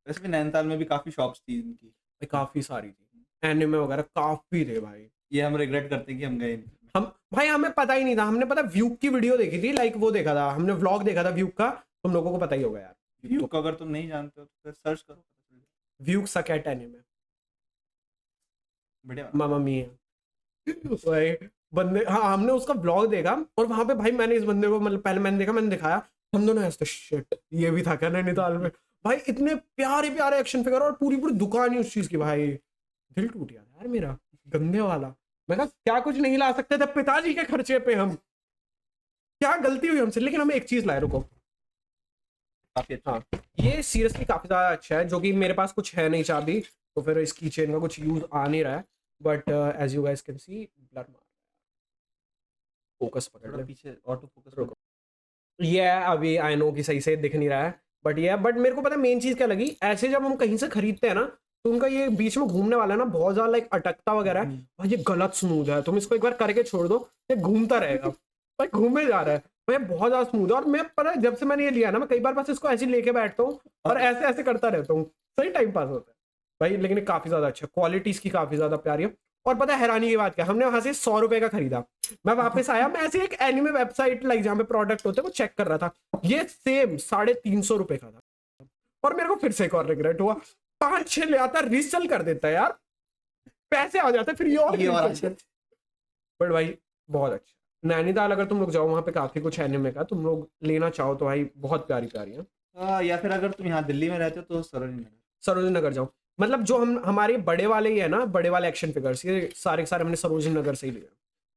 वैसे भी नैनीताल में भी काफी शॉप्स थी इनकी, काफी सारी थी, एनिमे वगैरह काफी थे भाई। ये हम रिग्रेट करते हैं कि हम गए नहीं। भाई हमें पता ही नहीं था, हमने पता व्यूक की वीडियो देखी थी, लाइक वो देखा था हमने, व्लॉग देखा था व्यूक का, तुम लोगों को पता ही होगा यार। व्यूक को अगर तुम नहीं जानते हो तो फिर सर्च करो, व्यूक सकेट एनिमे, बढ़िया मामा मिया भाई बंदे। हाँ हमने उसका व्लॉग देखा, और वहां पे भाई मैंने इस बंदे को मतलब पहले मैंने देखा, मैंने दिखाया, हम दोनों ऐसे शिट ये भी था क्या नैनीताल में। भाई इतने प्यारे प्यारे एक्शन फिगर और पूरी दुकान ही उस चीज की, भाई दिल टूट गया यार मेरा, गंदे वाला। मैं कहा क्या कुछ नहीं ला सकते थे पिताजी के खर्चे पे हम, क्या गलती हुई हमसे। लेकिन हमें एक चीज लाए, रुको, काफी अच्छा। हाँ ये सीरियसली काफी ज्यादा अच्छा है, जो कि मेरे पास कुछ है नहीं चाबी, तो फिर इसकी चेन का कुछ यूज आ नहीं रहा है, but as you guys can see blur मार, फोकस पकड़ ले पीछे, ऑटो फोकस। रुको, ये अभी आई नो कि सही से दिख नहीं रहा है, बट मेरे को पता मेन चीज क्या लगी, ऐसे जब हम कहीं से खरीदते हैं ना, तो उनका ये बीच में घूमने वाला है ना बहुत ज्यादा लाइक अटकता वगैरह है भाई, ये गलत स्मूथ है, तुम इसको एक बार करके छोड़ दो ये घूमता रहेगा भाई, घूमे जा रहा है भाई, बहुत ज्यादा स्मूथ है। और मैं पता है जब से मैंने ये लिया ना मैं कई बार बस इसको ऐसे ही लेके बैठता हूँ और ऐसे ऐसे करता रहता हूँ, सही टाइम पास होता है भाई। लेकिन ये काफी ज्यादा अच्छा, क्वालिटी इसकी काफी ज्यादा प्यारी है। और पता है हैरानी की बात क्या, हमने वहां से 100 रुपए का खरीदा, मैं वापस आया, मैं ऐसे एक एनिमे वेबसाइट लाइक जहाँ पे प्रोडक्ट होते हैं वो चेक कर रहा था, ये सेम 350 रुपए का था। और मेरे को फिर से एक और रिग्रेट हुआ, 5-6 ले आता रीसेल कर देता है यार, पैसे आ जाते फिर ये और बट भाई बहुत अच्छा। नैनीताल अगर तुम लोग जाओ वहां पे काफी कुछ एनिमे का तुम लोग लेना चाहो तो भाई बहुत प्यारी प्यारी है। या फिर अगर तुम यहाँ दिल्ली में रहते हो तो सरोजनी नगर जाओ, मतलब जो हमारे बड़े वाले ही है ना, बड़े वाले एक्शन फिगर्स ये सारे के सारे हमने सरोजनी नगर से ही लिया,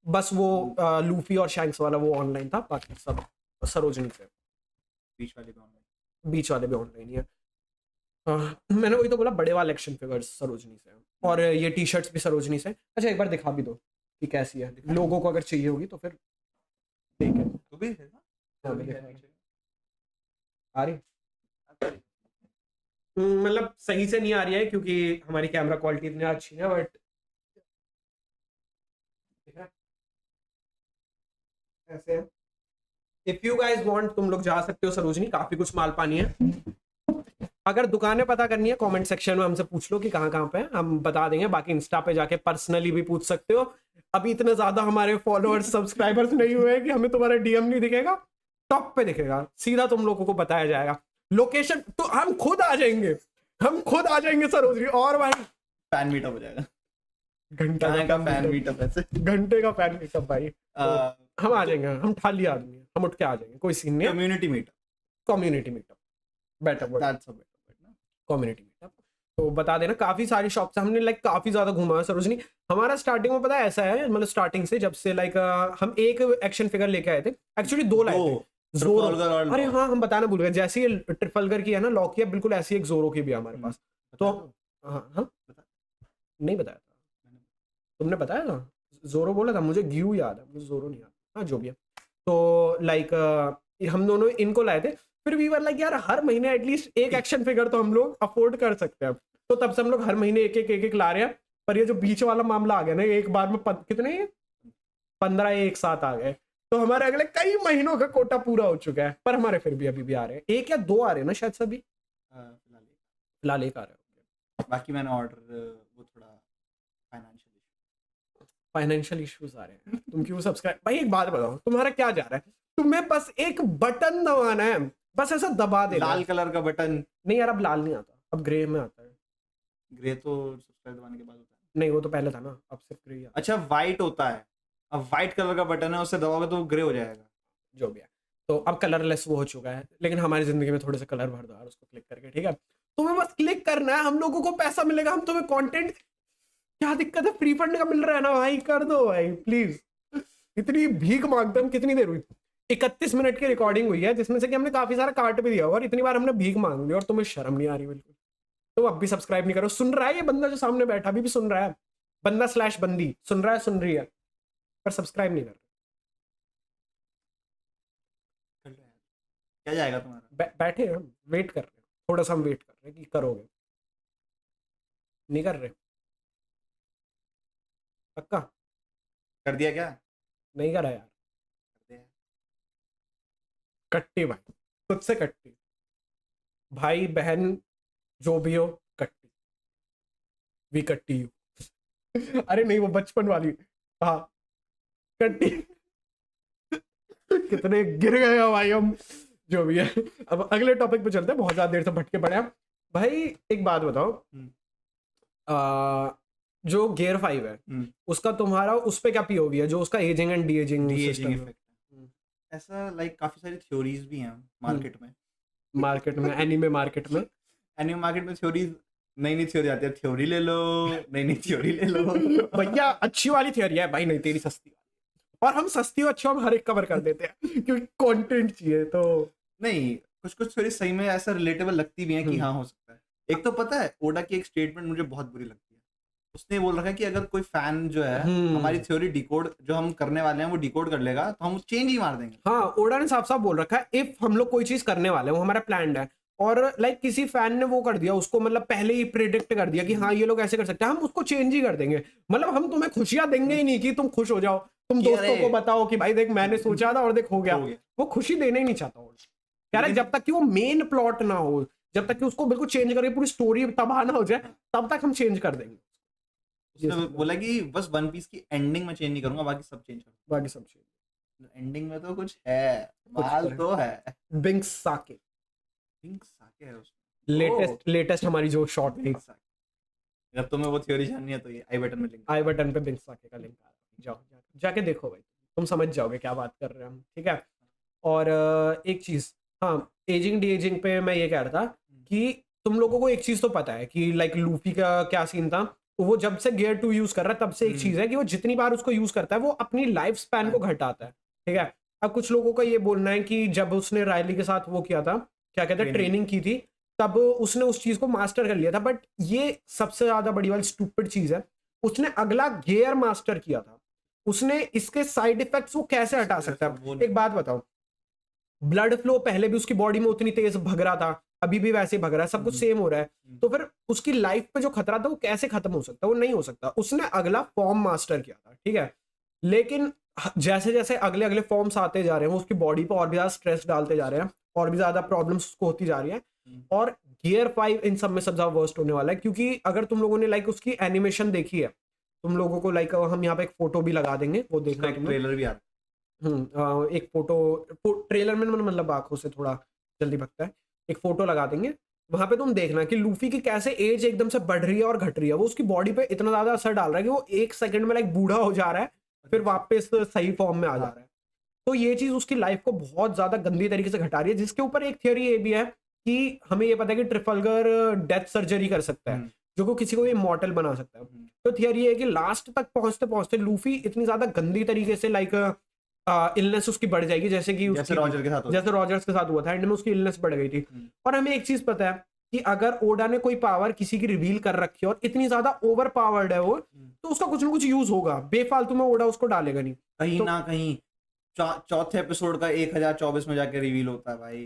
बस वो लूफी और शैंक्स वाला वो ऑनलाइन था, बाकी सब सरोजनी से। बीच वाले भी ऑनलाइन ही है। मैंने वही तो बोला, बड़े वाले एक्शन फिगर्स सरोजनी से, और ये टी शर्ट्स भी सरोजनी से। अच्छा एक बार दिखा भी दो कि कैसी है, लोगों को अगर चाहिए होगी तो फिर ठीक है। तो भी आ रही मतलब सही से नहीं आ रही है क्योंकि हमारी कैमरा क्वालिटी इतनी अच्छी है, बट ऐसे इफ यू गाइस वांट तुम लोग जा सकते हो सरोजनी, काफी कुछ माल पानी है। अगर दुकानें पता करनी है कमेंट सेक्शन में हमसे पूछ लो कि कहाँ कहाँ पे है, हम बता देंगे। बाकी इंस्टा पे जाके पर्सनली भी पूछ सकते हो। अभी इतने ज्यादा हमारे फॉलोअर्स सब्सक्राइबर्स नहीं हुए कि हमें तुम्हारा डीएम नहीं दिखेगा, टॉप पे दिखेगा, सीधा तुम लोगों को बताया जाएगा लोकेशन, तो हम खुद आ जाएंगे, हम खुद आ जाएंगे सरोजनी। और भाई फैन मीटअप हो जाएगा, घंटे का फैन मीटअप, ऐसे घंटे का फैन मीटअप भाई। हम आ जाएंगे, हम ठाली आदमी हैं, हम उठ के आ जाएंगे, कोई सीन नहीं है। Community meetup better community meetup. तो बता देना, काफी सारी शॉप्स हमने लाइक काफी ज्यादा घुमा है सरोजनी। हमारा स्टार्टिंग में पता है ऐसा है, मतलब स्टार्टिंग से जब से लाइक हम एक एक्शन फिगर लेके आए थे, एक्चुअली 2 लाए थे, जोरो। अरे हाँ हम बताना भूल गए, जैसे ये ट्रिफलगर की है ना लॉक किया, बिल्कुल ऐसी एक जोरो की भी है हमारे पास। तो हाँ नहीं बताया था तुमने, बताया था जोरो बोला था, मुझे ग्यू याद है, मुझे जोरो नहीं याद। हाँ जो भी है, तो लाइक हम दोनों इनको लाए थे। फिर वी वर लाइक यार हर महीने एटलीस्ट एक एक्शन फिगर तो हम लोग अफोर्ड कर सकते हैं, तो तब से हम लोग हर महीने एक ला रहे हैं। पर ये जो बीच वाला मामला आ गया ना, एक बार में कितने 15 एक साथ आ गए, तो हमारे अगले कई महीनों का कोटा पूरा हो चुका है। पर हमारे फिर भी अभी भी आ रहे हैं, 1 या 2 आ रहे हैं ना शायद, सभी फिलहाल 1 आ रहे हैं। बाकी मैंने ऑर्डर वो थोड़ा फाइनेंशियल इश्यूज आ रहे हैं। तुम क्यों सब्सक्राइब भाई, एक बात बताओ तुम्हारा क्या जा रहा है, तुम्हें बस एक बटन दबाना है, बस ऐसा दबा दे, लाल कलर का बटन। नहीं यार अब लाल नहीं आता, अब ग्रे में आता है। ग्रे तो सब्सक्राइब दबाने के बाद होता है। नहीं वो तो पहले था ना, अब सिर्फ ग्रे आता है। अच्छा व्हाइट होता है, अब व्हाइट कलर का बटन है, उससे दबाओगे तो ग्रे हो जाएगा, जो भी है। तो अब कलरलेस वो हो चुका है, लेकिन हमारी जिंदगी में थोड़े से कलर भर दो यार उसको क्लिक करके, ठीक है। तुम्हें बस क्लिक करना है, हम लोगों को पैसा मिलेगा, हम तुम्हें कंटेंट, क्या दिक्कत है, फ्री फंड का मिल रहा है ना भाई, कर दो भाई प्लीज। इतनी भीख मांगते हम, कितनी देर हुई, 31 मिनट की रिकॉर्डिंग हुई है, जिसमें से कि हमने काफी सारा काट भी दिया होगा, और इतनी बार हमने भीख मांग ली और तुम्हें शर्म नहीं आ रही बिल्कुल। तो अब भी सब्सक्राइब नहीं करो। सुन रहा है ये बंदा जो सामने बैठा, अभी भी सुन रहा है, बंदा / बंदी सुन रहा है, सुन रही है, पर सब्सक्राइब नहीं कर रहा। क्या जाएगा तुम्हारा? बैठे हम वेट कर रहे हैं, थोड़ा सा हम वेट कर रहे हैं कि करोगे, नहीं कर रहे पक्का? कर दिया क्या? नहीं करा यार, कट्टी भाई, तुझसे कट्टी, भाई बहन जो भी हो कट्टी, वी कट्टी यू। अरे नहीं वो बचपन वाली, हाँ कट्टी। कितने गिर गए हो भाई हम, जो भी है। अब अगले टॉपिक पे चलते हैं, बहुत ज्यादा देर से भटके पड़े हैं भाई। एक बात बताओ, जो गियर 5 है उसका तुम्हारा उस पे क्या पीओवी है, जो उसका ageing and D ageing effect? ऐसा लाइक काफी सारी थ्योरीज भी हैं मार्केट में एनीमे मार्केट में थ्योरीज, नई थ्योरी आती है, थ्योरी ले लो, नई थ्योरी ले लो। भैया अच्छी वाली थ्योरी है भाई, नहीं तेरी सस्ती वाली, और हम सस्ती और अच्छी हम हर एक कवर कर देते हैं क्योंकि कंटेंट चाहिए। तो नहीं, कुछ थ्योरी सही में ऐसा रिलेटेबल लगती भी है कि हाँ हो सकता है। एक तो पता है ओडा की एक स्टेटमेंट मुझे बहुत बुरी लगती है, उसने बोल रखा है कि अगर कोई फैन जो है हमारी थ्योरी डिकोड जो हम करने वाले हैं वो डिकोड कर लेगा तो हम चेंज ही मार देंगे। हाँ ओडा ने साफ साफ बोल रखा है, इफ हम लोग कोई चीज करने वाले हैं वो हमारा प्लान्ड है, और लाइक किसी फैन ने वो कर दिया उसको, मतलब पहले ही प्रिडिक्ट कर दिया कि हाँ ये लोग ऐसे कर सकते हैं, हम उसको चेंज ही कर देंगे। मतलब हम तुम्हें खुशियां देंगे ही नहीं कि तुम खुश हो जाओ, तुम दोस्तों को बताओ कि भाई देख मैंने सोचा था और देख हो गया। वो खुशी देना ही नहीं चाहता वो कह रहा है जब तक कि वो मेन प्लॉट ना हो, जब तक कि उसको बिल्कुल चेंज करके पूरी स्टोरी तबाह ना हो जाए तब तक हम चेंज कर देंगे। उसने बोला कि बस वन पीस की एंडिंग में चेंज नहीं करूंगा, बाकी सब चेंज करूंगा। बाकी सब चेंज, एंडिंग में तो कुछ है, माल तो है। बिंक्स साके है उसमें। लेटेस्ट हमारी जो शॉट है। जब तुम्हें वो थ्योरी जाननी है तो ये आई बटन में लिंक, आई बटन पे बिंक्स साके का लिंक आ रहा है, जाओ जाके देखो भाई, तुम समझ जाओगे क्या बात कर रहे हैं हम, ठीक है। और एक चीज, हाँ एजिंग डी एजिंग पे मैं ये कह रहा था कि तुम लोगों को एक चीज तो पता है कि लाइक लूफी का क्या सीन था, वो जब से गियर 2 यूज कर रहा है तब से एक चीज है कि वो जितनी बार उसको यूज करता है वो अपनी लाइफ स्पैन को घटाता है, ठीक है। अब कुछ लोगों का ये बोलना है कि जब उसने रायली के साथ वो किया था, क्या कहते हैं, ट्रेनिंग की थी, तब उसने उस चीज को मास्टर कर लिया था, बट ये सबसे ज्यादा बड़ी वाली स्टूपिड चीज है, उसने अगला गियर मास्टर किया था, उसने इसके साइड इफेक्ट्स वो कैसे हटा सकता है। एक बात बताओ, ब्लड फ्लो पहले भी उसकी बॉडी में उतनी तेज भग रहा था, अभी भी वैसे ही भग रहा है, सब कुछ सेम हो रहा है, तो फिर उसकी लाइफ पे जो खतरा था वो कैसे खत्म हो सकता है, वो नहीं हो सकता। उसने अगला फॉर्म मास्टर किया था, ठीक है, लेकिन जैसे जैसे अगले अगले फॉर्म्स आते जा रहे हैं वो उसकी बॉडी पे और भी ज्यादा स्ट्रेस डालते जा रहे हैं, और भी ज्यादा प्रॉब्लम्स उसको होती जा रही है, और गियर 5 इन सब में सबसे ज्यादा वर्स्ट होने वाला है। क्योंकि अगर तुम लोगों ने लाइक उसकी एनिमेशन देखी है, तुम लोगों को लाइक हम यहाँ पे एक फोटो भी लगा देंगे, वो देखना, ट्रेलर भी आता है, एक फोटो ट्रेलर में मतलब आंखों से थोड़ा जल्दी भगता है, एक फोटो लगा देंगे, वहां पे तुम देखना कि लूफी की कैसे एज एकदम से बढ़ रही है और घट रही है, वो उसकी बॉडी पे इतना ज्यादा असर डाल रहा है कि वो एक सेकंड में लाइक बूढ़ा हो जा रहा है, फिर वापस सही फॉर्म में आ जा रहा है। तो ये चीज उसकी लाइफ को बहुत ज्यादा गंदी तरीके से घटा रही है, जिसके ऊपर एक थियोरी ये भी है कि हमें ये पता है कि ट्रिफल्गर डेथ सर्जरी कर सकता है, जो को किसी को इमॉर्टल बना सकता है। तो थियोरी है कि लास्ट तक पहुंचते पहुंचते लूफी इतनी ज्यादा गंदी तरीके से लाइक इलनेस उसकी बढ़ जाएगी, जैसे कि जैसे रॉजर्स के साथ हुआ था, एंड में उसकी इलनेस बढ़ गई थी। और हमें एक चीज पता है कि अगर ओडा ने कोई पावर किसी की रिवील कर रखी है और इतनी ज्यादा ओवर पावर्ड है वो, तो उसका कुछ ना कुछ यूज होगा, बेफालतू में ओडा उसको डालेगा नहीं, कहीं ना कहीं चौथे एपिसोड का 1024 में जाके रिवील होता है भाई,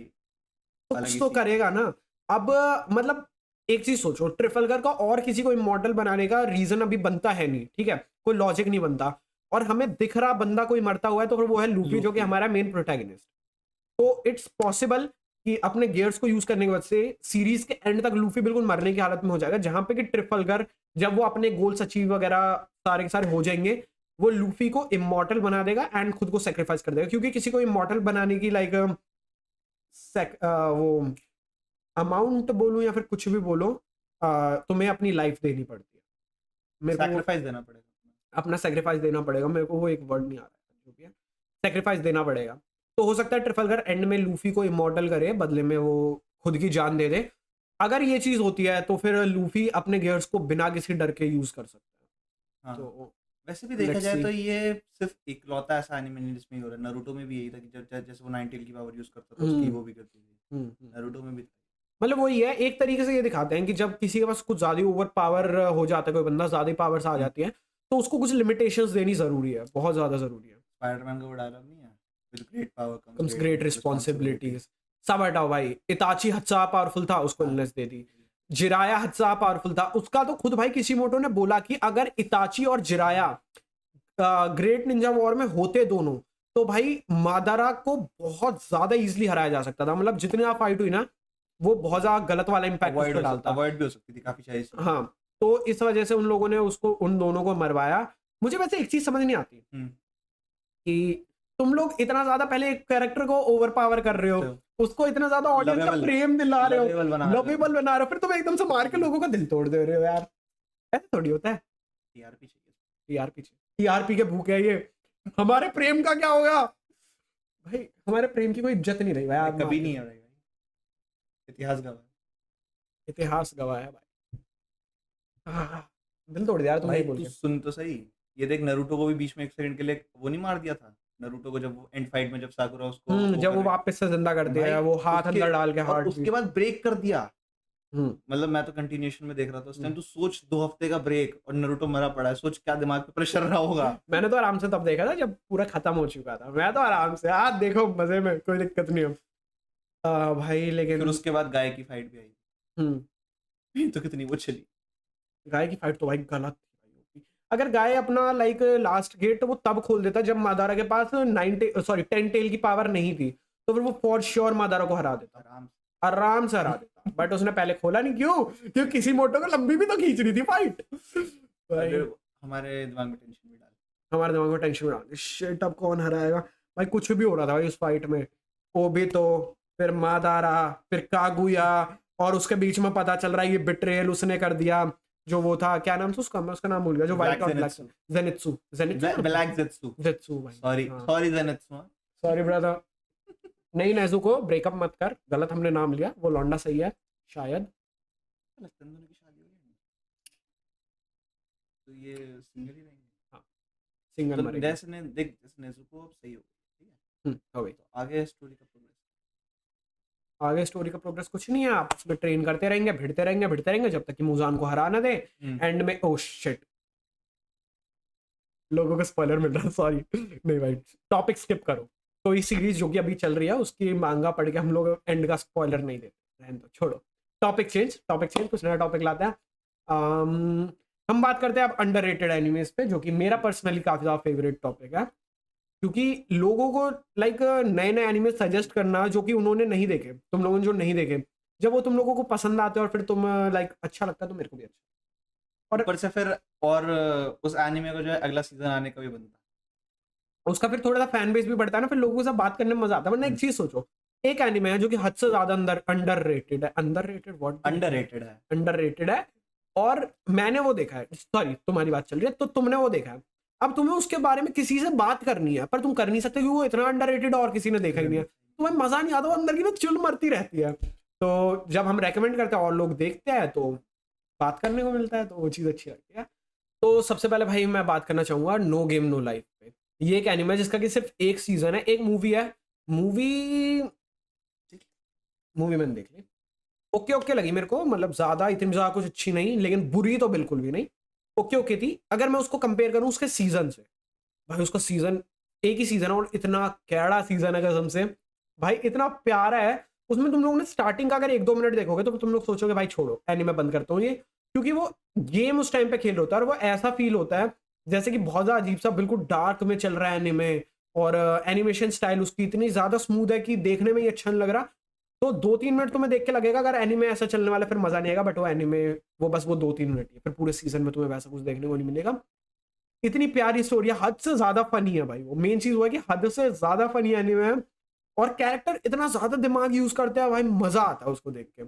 तो कुछ तो करेगा ना। अब मतलब एक चीज सोचो, ट्रिफल्गर का और किसी को इमॉर्टल बनाने का रीजन अभी बनता है नहीं, ठीक है, कोई लॉजिक नहीं बनता, और हमें दिख रहा बंदा कोई मरता हुआ है तो फिर वो है लूफी, जो कि हमारा मेन प्रोटैगनिस्ट। तो इट्स पॉसिबल कि अपने गियर्स को यूज करने की वजह से सीरीज के एंड तक लूफी बिल्कुल मरने की हालत में हो जाएगा, जहां पे कि ट्रिफल्गर जब वो अपने गोल्स अचीव वगैरह सारे के सारे हो जाएंगे, वो लूफी को इमॉर्टल बना देगा एंड खुद को सेक्रीफाइस कर देगा। क्योंकि किसी को इमॉर्टल बनाने की लाइक वो अमाउंट बोलूं या फिर कुछ भी बोलो, तुम्हें अपनी लाइफ देनी पड़ती है, मेरे को सैक्रिफाइस देना पड़ेगा, अपना सेक्रीफाइस देना पड़ेगा, मेरे को वो एक वर्ड नहीं आ रहा है, जो भी है सेक्रीफाइस देना पड़ेगा। तो हो सकता है ट्रिफल्गर एंड में लूफी को इमॉर्टल करे, बदले में वो खुद की जान दे दे। अगर ये चीज होती है तो फिर लूफी अपने गियर्स को बिना किसी डर के यूज कर सकता है। हाँ। तो वैसे भी देखा जाए तो ये सिर्फ इकलौता ऐसा एनिमे नहीं जिसमें हो रहा है, नारुतो में भी यही था कि जैसे वो नाइनटेल की पावर यूज करता था, उसकी वो भी करती थी, नारुतो में भी। मतलब वही है, एक तरीके से ये दिखाते हैं कि जब किसी के पास कुछ ज्यादा ओवर पावर हो जाता है, कोई बंदा ज्यादा पावर्स आ जाती है, तो उसको कुछ लिमिटेशंस देनी जरूरी है, बहुत ज्यादा जरूरी है। स्पाइडरमैन का वो डायलॉग नहीं है, with great power comes great responsibilities. सब हटाओ भाई, इताची हद से पावरफुल था, उसको इलनेस दे दी। जिराया हद से पावरफुल था, उसका तो खुद भाई किशिमोटो ने बोला कि अगर इताची और जिराया ग्रेट निंजा वॉर में होते दोनों, तो भाई मादारा को बहुत ज्यादा इजीली हराया जा सकता था। मतलब जितनी आप फाइट हुई ना, वो बहुत ज्यादा गलत वाला इंपैक्ट उसको डालता, अवॉइड भी हो सकती थी काफी सारी। हाँ, तो इस वजह से उन लोगों ने उसको, उन दोनों को मरवाया। मुझे वैसे एक चीज समझ नहीं आती कि तुम लोग इतना ज्यादा पहले एक कैरेक्टर को ओवर पावर कर रहे हो, उसको इतना ज्यादा ऑडियंस का प्रेम दिला रहे हो, लवेबल बना रहे हो, फिर तुम एकदम से मार के लोगों का दिल तोड़ दे रहे हो यार, ऐसे थोड़ी होता है। टीआरपी के भूखे है ये, हमारे प्रेम का क्या होगा भाई, हमारे प्रेम की कोई इज्जत नहीं रही भाई, कभी नहीं है भाई, इतिहास गवाह है भाई। दिल तोड़ दिया यार तुम, तू सुन तो सही, ये देख नारुतो को भी बीच में एक सेकंड के लिए वो नहीं मार दिया था, नारुतो को जब वो एंड फाइट में जब साकुरा उसको जब वो वापस से जिंदा कर दिया, वो हाथ अंदर डाल के हार्ट, उसके बाद ब्रेक कर दिया। मतलब मैं तो कंटिन्यूएशन में देख रहा था उस टाइम, तू सोच 2 हफ्ते का ब्रेक और नारुतो मरा पड़ा है, सोच क्या दिमाग पे प्रेशर रहा होगा। मैंने तो आराम से तब देखा था जब पूरा खत्म हो चुका था, मैं तो आराम से आज देखो मजे में, कोई दिक्कत नहीं है। भाई लेकिन फिर उसके बाद गाय की फाइट भी आई, तो कितनी वो चली। गाय की फाइट तो भाई गलत थी भाई। अगर गाय अपना लाइक लास्ट गेट वो तब खोल देता जब मादारा के पास 10 टेल की पावर नहीं थी, तो फिर वो फॉर श्योर मादारा को हरा देता, आराम से हरा देता। बट उसने पहले खोला नहीं, क्यों किसी मोटो को लंबी भी तो खींच रही थी फाइट। हमारे दिमाग में टेंशन भी डाल, हमारे दिमाग में टेंशन भी डाल, शिट अब कौन हराएगा भाई। कुछ भी हो रहा था भाई उस फाइट में, ओबितो, फिर मादारा, फिर कागुया, और उसके बीच में पता चल रहा है ये बिट्रेयल उसने कर दिया। जो वो था, क्या नाम था उसका, मैं उसका नाम भूल गया, जो व्हाइट और ब्लैक, जेनित्सु ब्लैक जेत्सु भाई। Sorry Zenitsu, sorry brother. नहीं नेजुको, ब्रेकअप मत कर, गलत हमने नाम लिया, वो लौंडा सही है शायद। तो ये सिंगल ही रहेंगे। हाँ सिंगल मरेगा। जैसे देख नेजुको अब सही हो गई, ठीक है। हो गई। तो आगे स्टोरी का प्रोग्रेस, आगे स्टोरी का प्रोग्रेस कुछ नहीं है, आप उसमें ट्रेन करते रहेंगे, भिड़ते रहेंगे जब तक कि मुजान को हरा ना दे। एंड में ओह शिट, लोगों को स्पॉइलर मिल रहा है, सॉरी। नहीं भाई, टॉपिक स्किप करो। तो ये सीरीज जो कि अभी चल रही है उसकी मांगा पढ़ के हम लोग एंड का स्पॉइलर नहीं देते, रहने दो, छोड़ो। टॉपिक चेंज, कुछ नया टॉपिक लाते हैं। हम बात करते हैं अब अंडररेटेड एनिमेज पे, जो कि मेरा पर्सनली काफी ज्यादा फेवरेट टॉपिक है, क्योंकि लोगों को लाइक नए नए एनिमे सजेस्ट करना जो कि उन्होंने नहीं देखे, तुम लोगों ने जो नहीं देखे, जब वो तुम लोगों को पसंद आते हैं और फिर तुम लाइक अच्छा लगता है, तो मेरे को भी अच्छा। और ऊपर से फिर और उस एनिमे का जो है अगला सीजन आने का भी बनता है, उसका फिर थोड़ा सा फैन बेस भी बढ़ता है ना, फिर लोगों के साथ बात करने में मजा आता है। वरना एक चीज सोचो, एक एनिमे है जो कि हद से ज्यादा अंडररेटेड है, और मैंने वो देखा है, सॉरी तुम्हारी बात चल रही है तो तुमने वो देखा है, अब तुम्हें उसके बारे में किसी से बात करनी है, पर तुम कर नहीं सकते क्योंकि वो इतना अंडररेटेड और किसी ने देखा ही नहीं है, तुम्हें मजा नहीं आता, वो अंदर की ना चुल मरती रहती है। तो जब हम रेकमेंड करते हैं और लोग देखते हैं तो बात करने को मिलता है, तो वो चीज़ अच्छी लगती है। तो सबसे पहले भाई मैं बात करना चाहूंगा नो गेम नो लाइफ पे। ये एक एनिमे जिसका कि सिर्फ एक सीजन है, एक मूवी है। मूवी मैंने देख ली, ओके लगी मेरे को, मतलब ज्यादा इतनी ज्यादा कुछ अच्छी नहीं, लेकिन बुरी तो बिल्कुल भी नहीं, ओके थी। अगर मैं उसको कंपेयर करूं उसके सीजन से, भाई उसका सीजन एक ही सीजन है और इतना कैड़ा सीजन है कसम से भाई, इतना प्यारा है। उसमें तुम लोगों ने स्टार्टिंग का अगर 1-2 मिनट देखोगे तो तुम लोग सोचोगे भाई छोड़ो एनीमे बंद करता हूँ ये, क्योंकि वो गेम उस टाइम पे खेल होता है और वो ऐसा फील होता है जैसे कि बहुत ज्यादा अजीब सा बिल्कुल डार्क में चल रहा है एनीमे, और एनिमेशन स्टाइल उसकी इतनी ज्यादा स्मूथ है कि देखने में ही अच्छा नहीं लग रहा। तो 2-3 मिनट तुम्हें देख के लगेगा अगर एनिमे ऐसा चलने वाला फिर मजा नहीं आएगा, बट वो एनिमे वो बस वो 2-3 मिनट ही है, फिर पूरे सीजन में तुम्हें वैसा कुछ देखने को नहीं मिलेगा। इतनी प्यारी स्टोरी है, हद से ज्यादा फनी है भाई, वो मेन चीज वो है कि हद से ज्यादा फनी एनिमे है, और कैरेक्टर इतना ज्यादा दिमाग यूज करते हैं भाई, मजा आता है उसको देख के।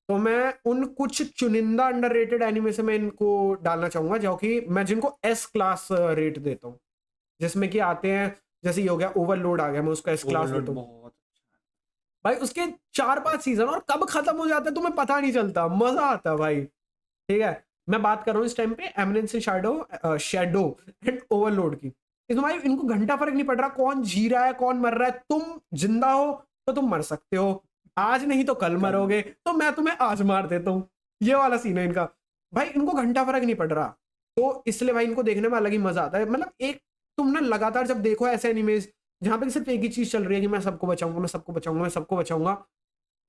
तो मैं उन कुछ चुनिंदा अंडररेटेड एनिमे से मैं इनको डालना चाहूंगा, जो कि मैं जिनको एस क्लास रेट देता हूँ, जिसमें कि आते हैं जैसे ये हो गया ओवरलोड आ गया, मैं उसका एस क्लास देता हूँ भाई। उसके 4-5 सीजन और कब खत्म हो जाते हैं तुम्हें पता नहीं चलता, मजा आता है भाई। ठीक है, मैं बात कर रहा हूँ इस टाइम पे एमिनेंस शैडो एंड ओवरलोड की। इसमें भाई इनको घंटा फर्क नहीं पड़ रहा कौन जी रहा है कौन मर रहा है, तुम जिंदा हो तो तुम मर सकते हो, आज नहीं तो कल मरोगे, तो मैं तुम्हें आज मार देता हूँ, ये वाला सीन है इनका। भाई इनको घंटा फर्क नहीं पड़ रहा, तो इसलिए भाई इनको देखने में अलग ही मजा आता है। मतलब एक तुम ना लगातार जब देखो ऐसे एनिमेज जहां पे सिर्फ एक ही चीज चल रही है कि मैं सबको बचाऊंगा, मैं सबको बचाऊंगा, मैं सबको बचाऊंगा,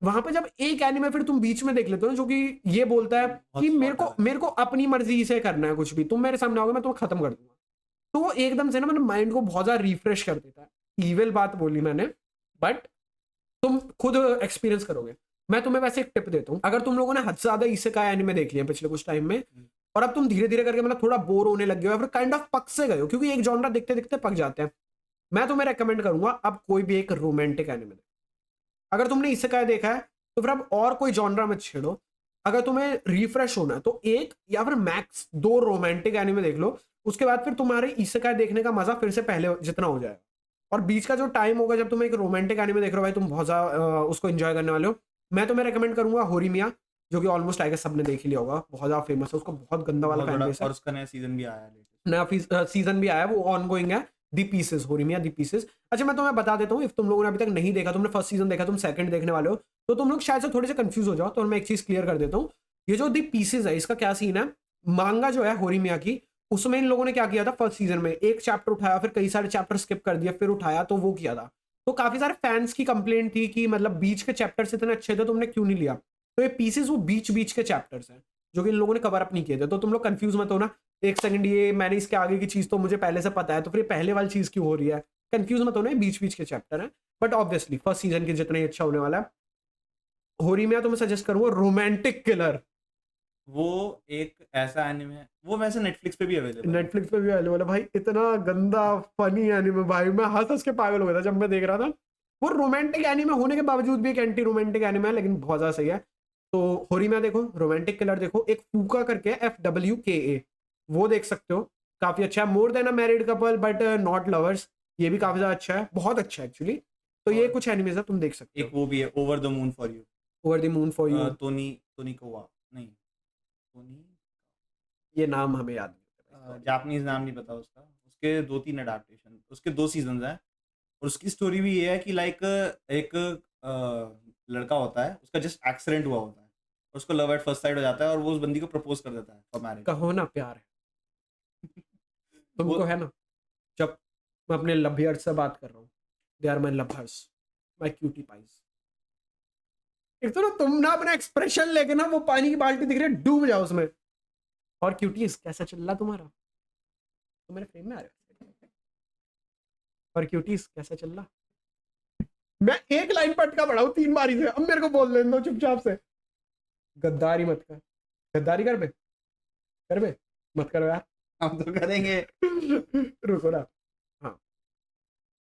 वहां पे जब एक एनिमे फिर तुम बीच में देख लेते हो जो कि ये बोलता है कि मेरे को अपनी मर्जी से करना है, कुछ भी तुम मेरे सामने आओगे मैं तुम्हें खत्म कर दूंगा, तो वो एकदम से ना मेरे माइंड को बहुत ज्यादा रिफ्रेश कर देता है। ईविल बात बोली मैंने, बट तुम खुद एक्सपीरियंस करोगे। मैं तुम्हें वैसे एक टिप देता हूँ, अगर तुम लोगों ने हद से ज्यादा इसेकाई एनिमे देख लिया पिछले कुछ टाइम में और अब तुम धीरे धीरे करके मतलब थोड़ा बोर होने लग गए हो या फिर काइंड ऑफ पक से गए हो, क्योंकि एक जॉनरा देखते देखते पक जाते हैं, मैं तुम्हें रेकमेंड करूंगा अब कोई भी एक रोमांटिक एनिमे देख। अगर तुमने इसेकाई देखा है तो फिर अब और कोई जॉनरा मत छेड़ो, अगर तुम्हें रिफ्रेश होना है तो एक या फिर मैक्स 2 रोमांटिक एनिमे देख लो, उसके बाद फिर तुम्हारे इसेकाई देखने का मजा फिर से पहले जितना हो जाएगा। और बीच का जो टाइम होगा जब तुम एक रोमांटिक एनिमे देख रहे हो भाई, तुम बहुत ज्यादा उसको एंजॉय करने वाले हो। मैं तुम्हें रेकमेंड करूंगा होरीमिया, जो कि ऑलमोस्ट आएगा सबने देख ही लिया होगा, बहुत ज्यादा फेमस है, उसका बहुत गंदा वाला फैन बेस है, और उसका नया सीजन भी आया है, नया सीजन भी आया है, वो ऑनगोइंग है, दी पीसेस, होरीमिया दी पीसेस। अच्छा मैं तुम्हें बता देता हूँ, इफ तुम लोगों ने अभी तक नहीं देखा, तुमने फर्स्ट सीजन देखा, तुम सेकंड देखने वाले हो, तो तुम लोग शायद से थोड़े से कंफ्यूज हो जाओ, तो मैं एक चीज क्लियर कर देता हूँ। ये जो दी पीसेस है इसका क्या सीन है, मांगा जो है होरीमिया की, उसमें इन लोगों ने क्या किया था, फर्स्ट सीजन में एक चैप्टर उठाया, फिर कई सारे चैप्टर स्किप कर दिया, फिर उठाया, तो वो किया था। तो काफी सारे फैंस की कंप्लेंट थी कि मतलब बीच के चैप्टर्स इतने अच्छे थे, तुमने क्यों नहीं लिया? तो ये पीसेस वो बीच के चैप्टर्स हैं जो कि इन लोगों ने कवर अप नहीं किए थे। तो तुम लोग कंफ्यूज मत हो ना, एक सेकंड ये मैंने इसके आगे की चीज तो मुझे पहले से पता है, तो फिर ये पहले वाली चीज क्यों हो रही है? कंफ्यूज मत होना, बीच के चैप्टर है। बट ऑब्वियसली फर्स्ट सीजन के जितना ही अच्छा होने वाला है। होरी में तुम्हें सजेस्ट करूंगा रोमांटिक किलर। वो एक ऐसा एनिमे है, वो वैसे नेटफ्लिक्स पे भी अवेलेबल है। नेटफ्लिक्स पे भी अवेलेबल है भाई। इतना गंदा फनी एनिमे भाई, मैं हंस के पागल हो गया था जब मैं देख रहा था। वो रोमांटिक एनिमे होने के बावजूद भी एक एंटी रोमांटिक एनिमे है, लेकिन बहुत ज्यादा सही है। तो होरीमा देखो, रोमांटिक किलर देखो, एक फूका करके FWKA, वो देख सकते हो, काफी अच्छा है। More than a married couple but not lovers, ये भी काफी ज्यादा अच्छा है, बहुत अच्छा है एक्चुअली। तो ये कुछ एनिमेज है, तुम देख सकते हो। एक वो भी है, over the moon for you. Over the moon for you, Tony कोवा नहीं, टोनी, ये नाम हमें याद नहीं। जापानीज नाम नहीं पता उसका। उसके 2-3 अडाप्टेशन, उसके 2 सीजन्स हैं। और उसकी स्टोरी भी ये है कि लाइक एक लड़का होता है, उसका जस्ट एक्सीडेंट हुआ होता है, और उसको लव एट फर्स्ट साइट हो जाता है, और वो उस बंदी को प्रपोज कर देता है फॉर मैरिज। कहो ना प्यार है तुमको, है ना? जब मैं अपने लव्यर्स से बात कर रहा हूँ, they are my lovers, my cutie pies. एक तो ना तुम ना अपना एक्सप्रेशन लेके ना, वो पानी की बाल्टी दिख रही है, डूब जाओ उसमें। और क्यूटीज कैसा चल रहा तुम्हारा? तो मेरे फ्रेम में आ रहा है। और क्यूटीज कैसा चल रहा? मैं एक लाइन पटका पड़ा हूँ 3 बारी से, अब मेरे को बोल लेने दो चुपचाप से। गद्दारी मत कर, गद्दारी कर बे मत करो यार। हम तो करेंगे। रुको ना। हाँ,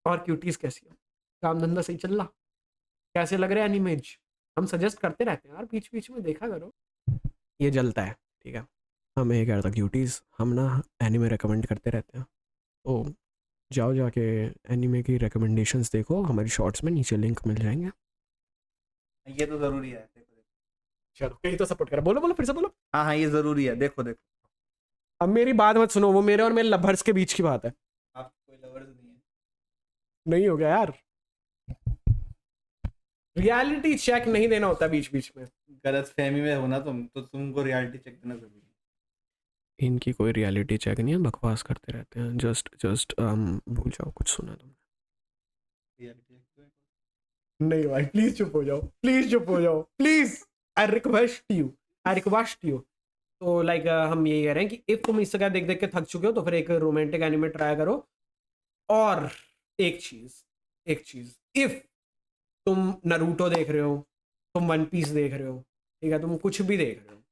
और क्यूटीज कैसी हो? काम धंधा सही चल रहा? कैसे लग रहे हैं एनिमेज? हम सजेस्ट करते रहते हैं यार, बीच में देखा करो। ये जलता है, ठीक है। हमें ये कह रहा था क्यूटीज, हम ना एनिमे रेकमेंड करते रहते हैं, तो जाओ जाके एनिमे की रिकमेंडेशंस देखो, हमारी शॉर्ट्स में नीचे लिंक मिल जाएंगे। ये तो जरूरी है, देखो। चलो, कहीं तो सपोर्ट करा। बोलो फिर से बोलो। हाँ हाँ, ये जरूरी है, देखो। अब मेरी बात मत सुनो, वो मेरे और मेरे लवर्स के बीच की बात है। आपको कोई लवर्स नहीं है? नहीं हो गया यार, रियलिटी चेक नहीं देना होता बीच में। गलत फहमी में हो ना तुम, तो तुमको रियलिटी चेक देना जरूरी है। इनकी कोई रियलिटी चेक नहीं है, बकवास करते रहते हैं। जस्ट भूल जाओ कुछ सुना तुमने। नहीं भाई, प्लीज चुप हो जाओ, प्लीज। I request you. तो लाइक हम यही कह रहे हैं कि इफ तुम इस जगह देख के थक चुके हो, तो फिर एक रोमांटिक एनिमे ट्राई करो। और एक चीज, इफ तुम नरूटो देख रहे हो, तुम वन पीस देख रहे हो, ठीक है, तुम कुछ भी देख रहे हो,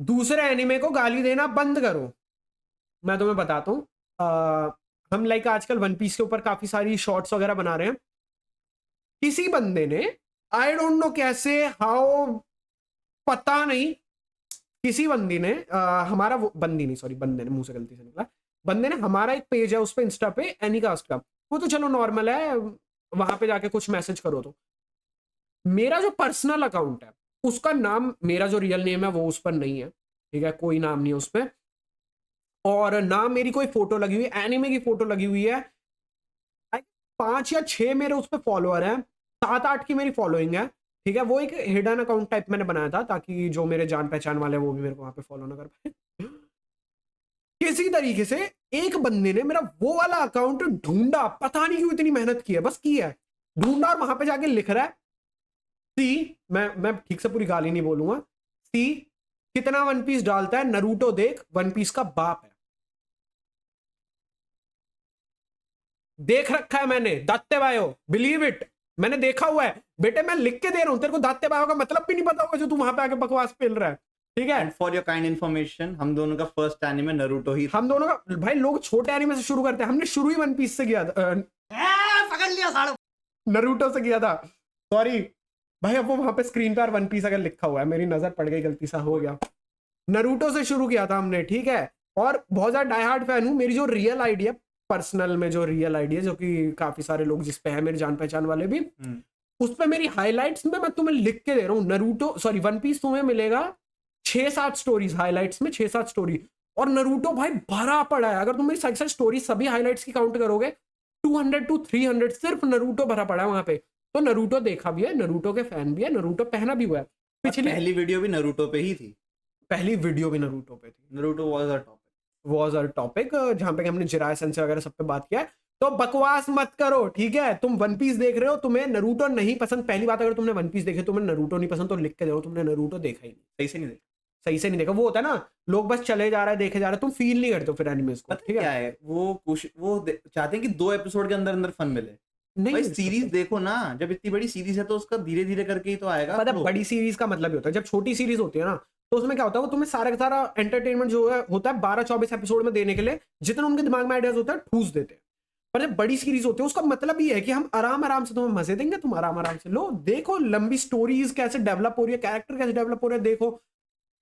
दूसरे एनिमे को गाली देना बंद करो। मैं तुम्हें बताता हूँ, हम लाइक आजकल वन पीस के ऊपर काफी सारी शॉर्ट्स वगैरह बना रहे हैं। किसी बंदे ने, आई डोंट नो कैसे, हाउ, पता नहीं, किसी बंदी ने हमारा, वो बंदी नहीं, सॉरी, बंदे ने, मुंह से गलती से निकला, बंदे ने हमारा एक पेज है उस पे इंस्टा पे, एनीकास्ट का, वो तो चलो नॉर्मल है, वहां पे जाके कुछ मैसेज करो। तो मेरा जो पर्सनल अकाउंट है, उसका नाम, मेरा जो रियल नेम है वो उस पर नहीं है, ठीक है, कोई नाम नहीं है उस पर, और ना मेरी कोई फोटो लगी हुई है, एनिमे की फोटो लगी हुई है। 5 या 6 मेरे उस पर फॉलोअर हैं, 7-8 की मेरी फॉलोइंग है, ठीक है। वो एक हिडन अकाउंट टाइप मैंने बनाया था, ताकि जो मेरे जान पहचान वाले वो भी मेरे को वहां पे फॉलो ना कर पाए। किसी तरीके से एक बंदे ने मेरा वो वाला अकाउंट ढूंढा, पता नहीं क्यों इतनी मेहनत की है, बस की है, ढूंढा, और वहां पे जाके लिख रहा है, सी, मैं ठीक से पूरी गाली नहीं बोलूंगा, सी कितना वन पीस डालता है, नरूटो देख, वन पीस का बाप है। देख रखा है मैंने, दात्ते बायो, बिलीव इट, मैंने देखा हुआ है बेटे, मैं लिख के दे रहा हूं तेरे को, दात्ते बायो का मतलब भी नहीं पता होगा जो तू वहां पे आके बकवास पेल रहा है, ठीक है। And for your kind information, हम दोनों का फर्स्ट एनिमे नारुतो ही, हम दोनों का भाई, लोग छोटे एनिमे से शुरू करते हैं, हमने शुरू ही वन पीस से किया था, पकड़ लिया सालो, नरूटो से किया था, सॉरी भाई। अब वो वहां पे स्क्रीन पर वन पीस अगर लिखा हुआ है, मेरी नजर पड़ गई, गलती सा हो गया, नरूटो से शुरू किया था हमने, ठीक है। और बहुत ज्यादा डाई हार्ड फैन हूँ। मेरी जो रियल आईडी है, पर्सनल में जो रियल आईडी है, जो कि काफी सारे लोग जिस पे है मेरे जान पहचान वाले भी, उस पे मेरी हाइलाइट्स में मैं तुम्हें लिख के दे रहा हूँ, नरूटो, सॉरी, वन पीस तुम्हें मिलेगा 6-7 स्टोरीज हाइलाइट्स में, 6-7 स्टोरी, और नरूटो भाई भरा पड़ा है। अगर तुम मेरी सारी स्टोरी सभी हाइलाइट्स की काउंट करोगे, 200 to 300 सिर्फ नरूटो भरा पड़ा है वहां पे। तो नरूटो देखा भी है, नरूटो के फैन भी है, नरूटो पहना भी हुआ है। पिछली पहली वीडियो भी नारुतो पे ही थी, पहली वीडियो भी नरूटो पे थी। नारुतो वाज अ टॉपिक जहाँ पे हमने जिराय सेंसे वगैरह सब पे बात किया है। तो बकवास मत करो, ठीक है? तुम वन पीस देख रहे हो, तुम्हें नरूटो नहीं पसंद। पहली बात, अगर तुमने वन पीस देखे, तुम्हें नरूटो नहीं पसंद, तो लिख के दो तुमने नरूटो देखा ही नहीं, सही से नहीं देखा। सही से नहीं देखा। वो होता है ना, लोग बस चले जा रहे हैं, देखे जा रहे हैं, तुम फील नहीं करते हो फिर एनिमेस को, पता ठीक क्या है? है, वो चाहते हैं कि 2 एपिसोड के अंदर अंदर फन मिले। नहीं भाई मिल सीरीज सकते। देखो ना, जब इतनी बड़ी सीरीज है तो उसका धीरे धीरे करके ही तो आएगा पता है, flow। बड़ी सीरीज का मतलब ही होता है, जब छोटी सीरीज होती है ना, तो उसमें क्या होता है, वो तुम्हें सारा का सारा एंटरटेनमेंट जो है होता है 12-24 एपिसोड में देने के लिए, जितना उनके दिमाग में आइडियाज होता है ठूस देते हैं। पर जब बड़ी सीरीज होती है, उसका मतलब ये है कि हम आराम आराम से तुम्हें मजे देंगे, तुम आराम आराम से लो, देखो लंबी स्टोरीज कैसे डेवलप हो रही है, कैरेक्टर कैसे डेवलप हो रहे हैं, देखो।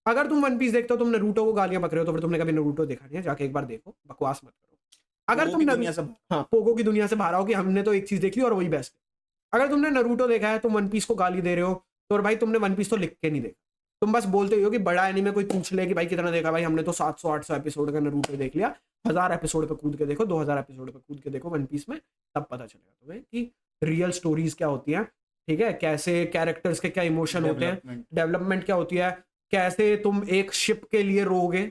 अगर तुम वन पीस देखते हो, तुम नरूटो को गालियां बक रहे हो, तो फिर तुमने कभी नरूटो देखा नहीं है, जाके एक बार देखो, बकवास मत करो। अगर पोगो तुम की दुनिया से हाँ, पोगो की दुनिया से बाहर आओ कि हमने तो एक चीज देख ली और वही बेस्ट है। अगर तुमने नरूटो देखा है, तुम वन पीस को गाली दे रहे हो, तो भाई तुमने वन पीस तो लिख के नहीं देखा, तुम बस बोलते हो कि बड़ा एनीमे कोई पूछ ले कि भाई कितना देखा, भाई हमने तो 700-800 एपिसोड का नरूटो देख लिया। 1000 एपिसोड पे कूद के देखो, 2000 एपिसोड पे कूद के देखो वन पीस में, तब पता चलेगा तुम्हें कि रियल स्टोरीज क्या होती हैं, ठीक है? कैसे कैरेक्टर्स के क्या इमोशन होते हैं, डेवलपमेंट। डेवलपमेंट क्या होती है, कैसे तुम एक शिप के लिए रोगे,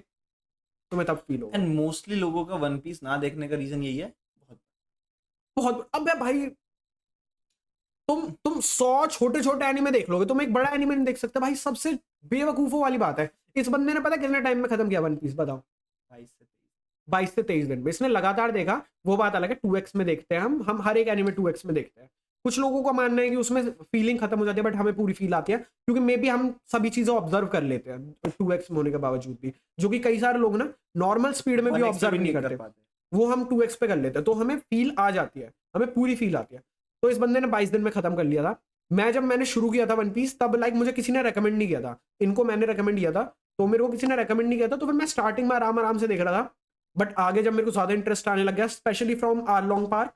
तुम्हें तब फील होगा। एंड मोस्टली लोगों का वन पीस ना देखने का रीजन यही है। बहुत बहुत, अबे भाई तुम 100 छोटे छोटे एनीमे देख लोगे, तुम एक बड़ा एनीमे नहीं देख सकते भाई, सबसे बेवकूफों वाली बात है। इस बंदे ने पता कितने टाइम में खत्म किया वन पीस, बताओ? 22 से 23 दिन में इसने लगातार देखा। वो बात अलग है, 2x में देखते हैं हम हर एक एनीमे 2x में देखते हैं। कुछ लोगों का मानना है कि उसमें फीलिंग खत्म हो जाती है, बट हमें पूरी फील आती है, क्योंकि मे बी हम सभी चीजें ऑब्जर्व कर लेते हैं 2x में होने के बावजूद भी, जो कि कई सारे लोग ना नॉर्मल स्पीड में भी 1x ऑब्जर्व नहीं कर करते, पाते। वो हम 2x पे कर लेते हैं, तो हमें फील आ जाती है, हमें पूरी फील आती है। तो इस बंदे ने 22 दिन में खत्म कर लिया था। जब मैंने शुरू किया था वन पीस, तब लाइक मुझे किसी ने रेकमेंड नहीं किया था, इनको मैंने रेकमेंड किया था, तो मेरे को किसी ने रेकमेंड नहीं किया था, तो फिर मैं स्टार्टिंग में आराम आराम से देख रहा था। बट आगे जब मेरे को ज्यादा इंटरेस्ट आने लग गया, स्पेशली फ्रॉम आरलोंग पार्क,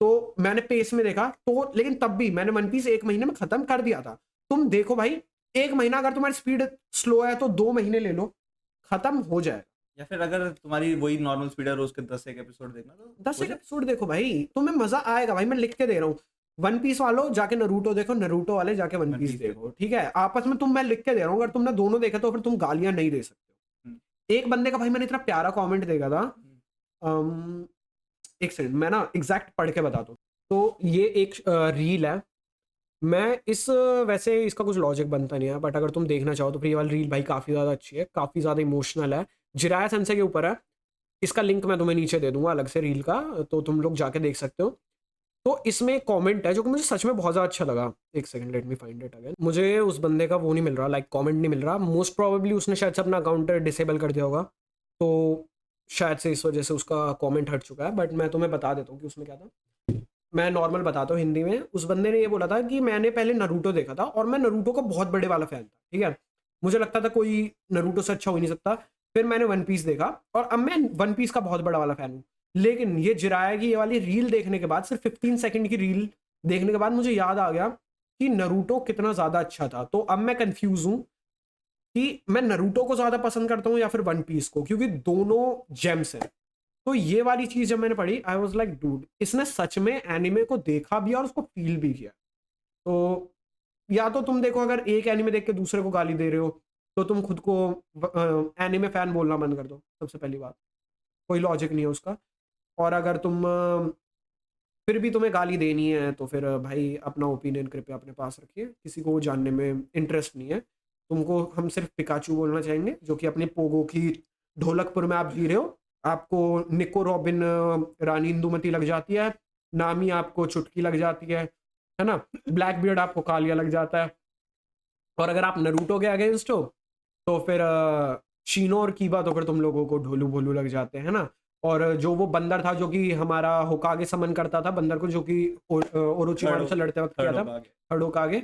तो मैंने पेस में देखा, तो लेकिन तब भी मैंने वन पीस 1 महीने में खत्म कर दिया था। तुम देखो भाई, 1 महीना अगर तुम्हारी स्पीड स्लो है तो 2 महीने ले लो, खत्म हो जाएगा। या फिर अगर तुम्हारी वही नॉर्मल स्पीड है, रोज के 10 एक एपिसोड देखना, तो 10 एक एपिसोड देखो भाई, तुम्हें मजा आएगा भाई, मैं लिख के दे रहा हूँ। वन पीस वालों जाके नरूटो देखो, नरूटो वाले जाके वन पीस देखो, ठीक है? आपस में मैं लिख के दे रहा हूँ, अगर तुमने दोनों देखा तो फिर तुम गालियां नहीं दे सकते हो। एक बंदे का भाई मैंने इतना प्यारा कमेंट देखा था, एक सेकंड मैं ना एग्जैक्ट पढ़ के बताता हूँ। तो ये एक रील है, मैं इस वैसे इसका कुछ लॉजिक बनता नहीं है, बट अगर तुम देखना चाहो तो फिर ये वाली रील भाई काफ़ी ज़्यादा अच्छी है, काफ़ी ज़्यादा इमोशनल है, जिराया सेंसे के ऊपर है। इसका लिंक मैं तुम्हें नीचे दे दूंगा अलग से रील का, तो तुम लोग जाके देख सकते हो। तो इसमें एक कमेंट है जो कि मुझे सच में बहुत ज़्यादा अच्छा लगा। एक second, let me find it again. मुझे उस बंदे का वो नहीं मिल रहा, लाइक कमेंट नहीं मिल रहा, मोस्ट प्रोबेबली उसने शायद से अपना अकाउंट डिसेबल कर दिया होगा, तो शायद से इस वजह से उसका कमेंट हट चुका है। बट मैं तुम्हें बता देता हूँ कि उसमें क्या था, मैं नॉर्मल बताता हूँ हिंदी में। उस बंदे ने ये बोला था कि मैंने पहले नरूटो देखा था और मैं नरूटो का बहुत बड़े वाला फैन था, ठीक है? मुझे लगता था कोई नरूटो से अच्छा हो ही नहीं सकता। फिर मैंने वन पीस देखा और अब मैं वन पीस का बहुत बड़ा वाला फैन हूँ। लेकिन ये जिराया की ये वाली रील देखने के बाद, सिर्फ 15 सेकंड की रील देखने के बाद मुझे याद आ गया कि नरूटो कितना ज़्यादा अच्छा था। तो अब मैं कंफ्यूज हूँ कि मैं नरूटो को ज़्यादा पसंद करता हूँ या फिर वन पीस को, क्योंकि दोनों जेम्स हैं। तो ये वाली चीज जब मैंने पढ़ी, आई वाज लाइक डूड, इसने सच में एनिमे को देखा भी और उसको फील भी किया। तो या तो तुम देखो, अगर एक एनिमे देख के दूसरे को गाली दे रहे हो, तो तुम खुद को एनिमे फैन बोलना बंद कर दो, सबसे पहली बात, कोई लॉजिक नहीं है उसका। और अगर तुम फिर भी तुम्हें गाली देनी है, तो फिर भाई अपना ओपिनियन कृपया अपने पास रखिए, किसी को वो जानने में इंटरेस्ट नहीं है। तुमको हम सिर्फ पिकाचू बोलना चाहेंगे, जो कि अपने पोगो की ढोलकपुर में आप जी रहे हो। आपको निको रॉबिन रानी इंदुमती लग जाती है, नामी आपको चुटकी लग जाती है ना? ब्लैक बियर्ड आपको कालिया लग जाता है। और अगर आप नरूटो के अगेंस्ट हो, तो फिर शीनो और कीबा तो फिर तुम लोगों को ढोलू भोलू लग जाते हैं ना? और जो वो बंदर था जो कि हमारा होकागे समन करता था, बंदर को, जो कि ओरोचिमारू से लड़ते वक्त किया था, हडोकागे,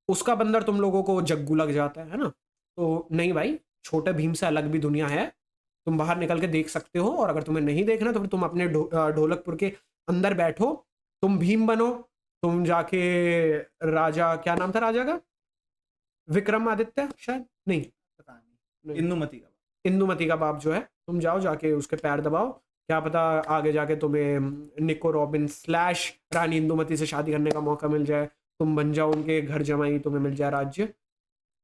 उसका बंदर तुम लोगों को जग्गू लग जाता है ना? तो नहीं भाई, छोटे भीम से अलग भी दुनिया है, तुम बाहर निकल के देख सकते हो। और अगर तुम्हें नहीं देखना तो फिर तुम अपने ढोलकपुर के अंदर बैठो, तुम भीम बनो, तुम जाके राजा, क्या नाम था राजा का? विक्रमादित्य शायद, नहीं, पता नहीं, इंदुमती का बाप जो है, तुम जाओ जाके उसके पैर दबाओ, क्या पता आगे जाके तुम्हें निको रॉबिन स्लैश रानी इंदुमती से शादी करने का मौका मिल जाए, तुम बन जाओ उनके घर जमाई, तुम्हें मिल जाए राज्य,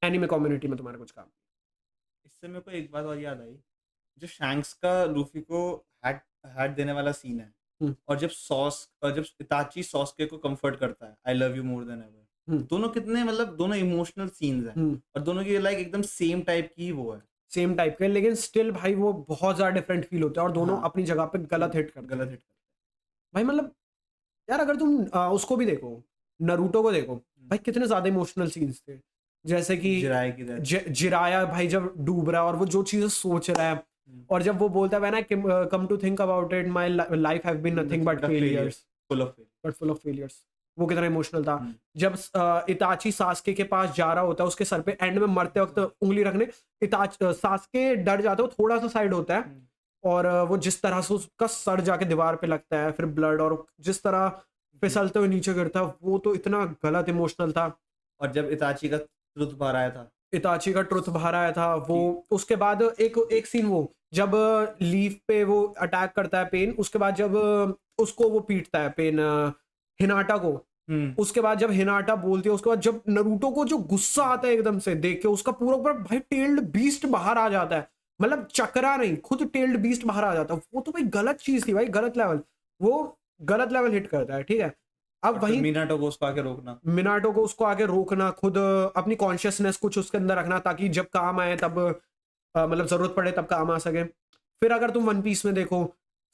एनिमे कम्युनिटी में तुम्हारा कुछ काम। इससे मेरे को एक बात और याद आई, जो शैंक्स का लूफी को हैट देने वाला सीन है, और जब इताची सॉस्के को कंफर्ट करता है, I love you more than ever, दोनों कितने मतलब दोनों इमोशनल सीन्स हैं और दोनों की लाइक एकदम सेम टाइप की वो है, सेम टाइप के, लेकिन स्टिल भाई वो बहुत ज्यादा डिफरेंट फील होता है और दोनों अपनी जगह पे गलत हिट करते हैं भाई। मतलब यार अगर तुम उसको भी देखो, नरूटो को देखो भाई, कितने ज्यादा इमोशनल सीन्स थे, जैसे कि जिराया भाई जब डूब रहा है और वो जो चीजें सोच रहा है, और जब वो बोलता है when I come to think about it my life have been nothing but failures, full of failures, वो कितना इमोशनल था। जब इताची सास्के के पास जा रहा होता है, उसके सर पे एंड में मरते वक्त उंगली रखने, सास्के डर जाता है, वो थोड़ा सा साइड होता है और वो जिस तरह से उसका सर जाके दीवार पे लगता है, फिर ब्लड, और जिस तरह फिसलते हुए नीचे गिरता है, वो तो इतना गलत इमोशनल था। और जब इताची का ट्रुथ बाहर आया था वो, उसके बाद एक सीन वो जब लीफ पे वो अटैक करता है पेन, उसके बाद जब उसको वो पीटता है पेन हिनाटा को, उसके बाद जब हिनाटा बोलती है, उसके बाद जब नरूटो को जो गुस्सा आता है एकदम से देख के, उसका पूरा ऊपर भाई टेल्ड बीस्ट बाहर आ जाता है, मतलब चक्रा नहीं, खुद टेल्ड बीस्ट बाहर आ जाता है, वो तो भाई गलत चीज थी भाई, गलत लेवल, वो गलत लेवल हिट करता है, ठीक है। अब वही मिनाटो को उसको आके रोकना, खुद अपनी कॉन्शियसनेस कुछ उसके अंदर रखना, ताकि जब काम आए तब मतलब जरूरत पड़े तब काम आ सके। फिर अगर तुम वन पीस में देखो,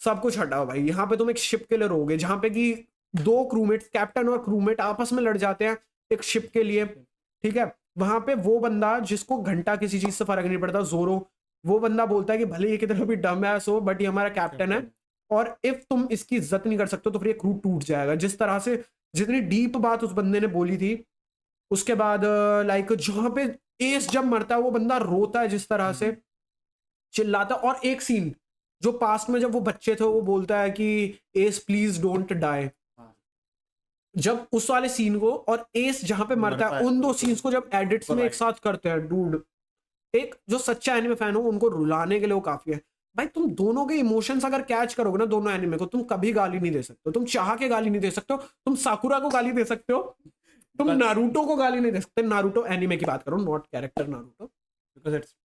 सब कुछ हटाओ भाई, यहाँ पे तुम एक शिप के लिए रहोगे जहां पे कि दो क्रूमेट्स, कैप्टन और क्रूमेट आपस में लड़ जाते हैं एक शिप के लिए, ठीक है। वहां पे वो बंदा जिसको घंटा किसी चीज से फर्क नहीं पड़ता, जोरो, वो बंदा बोलता है कि भले ये कितना भी डम है सो, बट ये हमारा कैप्टन है, और इफ तुम इसकी इज्जत नहीं कर सकते तो फिर ये क्रू टूट जाएगा। जिस तरह से जितनी डीप बात उस बंदे ने बोली थी, उसके बाद लाइक जहां पे एस जब मरता है वो बंदा रोता है जिस तरह से, चिल्लाता। और एक सीन जो पास्ट में जब वो बच्चे थे, वो बोलता है कि एस प्लीज डोंट डाई, जब उस वाले सीन को और एस जहां पे मरता है, उन दो सीन्स को जब एडिट्स में एक साथ करते हैं, डूड, एक जो सच्चा एनिमे फैन हो उनको रुलाने के लिए वो काफी है भाई। तुम दोनों के इमोशंस अगर कैच करोगे ना, दोनों एनिमे को, तुम कभी गाली नहीं दे सकते, तुम चाह के गाली नहीं दे सकते, तुम साकुरा को गाली दे सकते हो, तुम नारुतो को गाली नहीं दे सकते। नारुतो एनिमे की बात करो, not character Naruto, because it's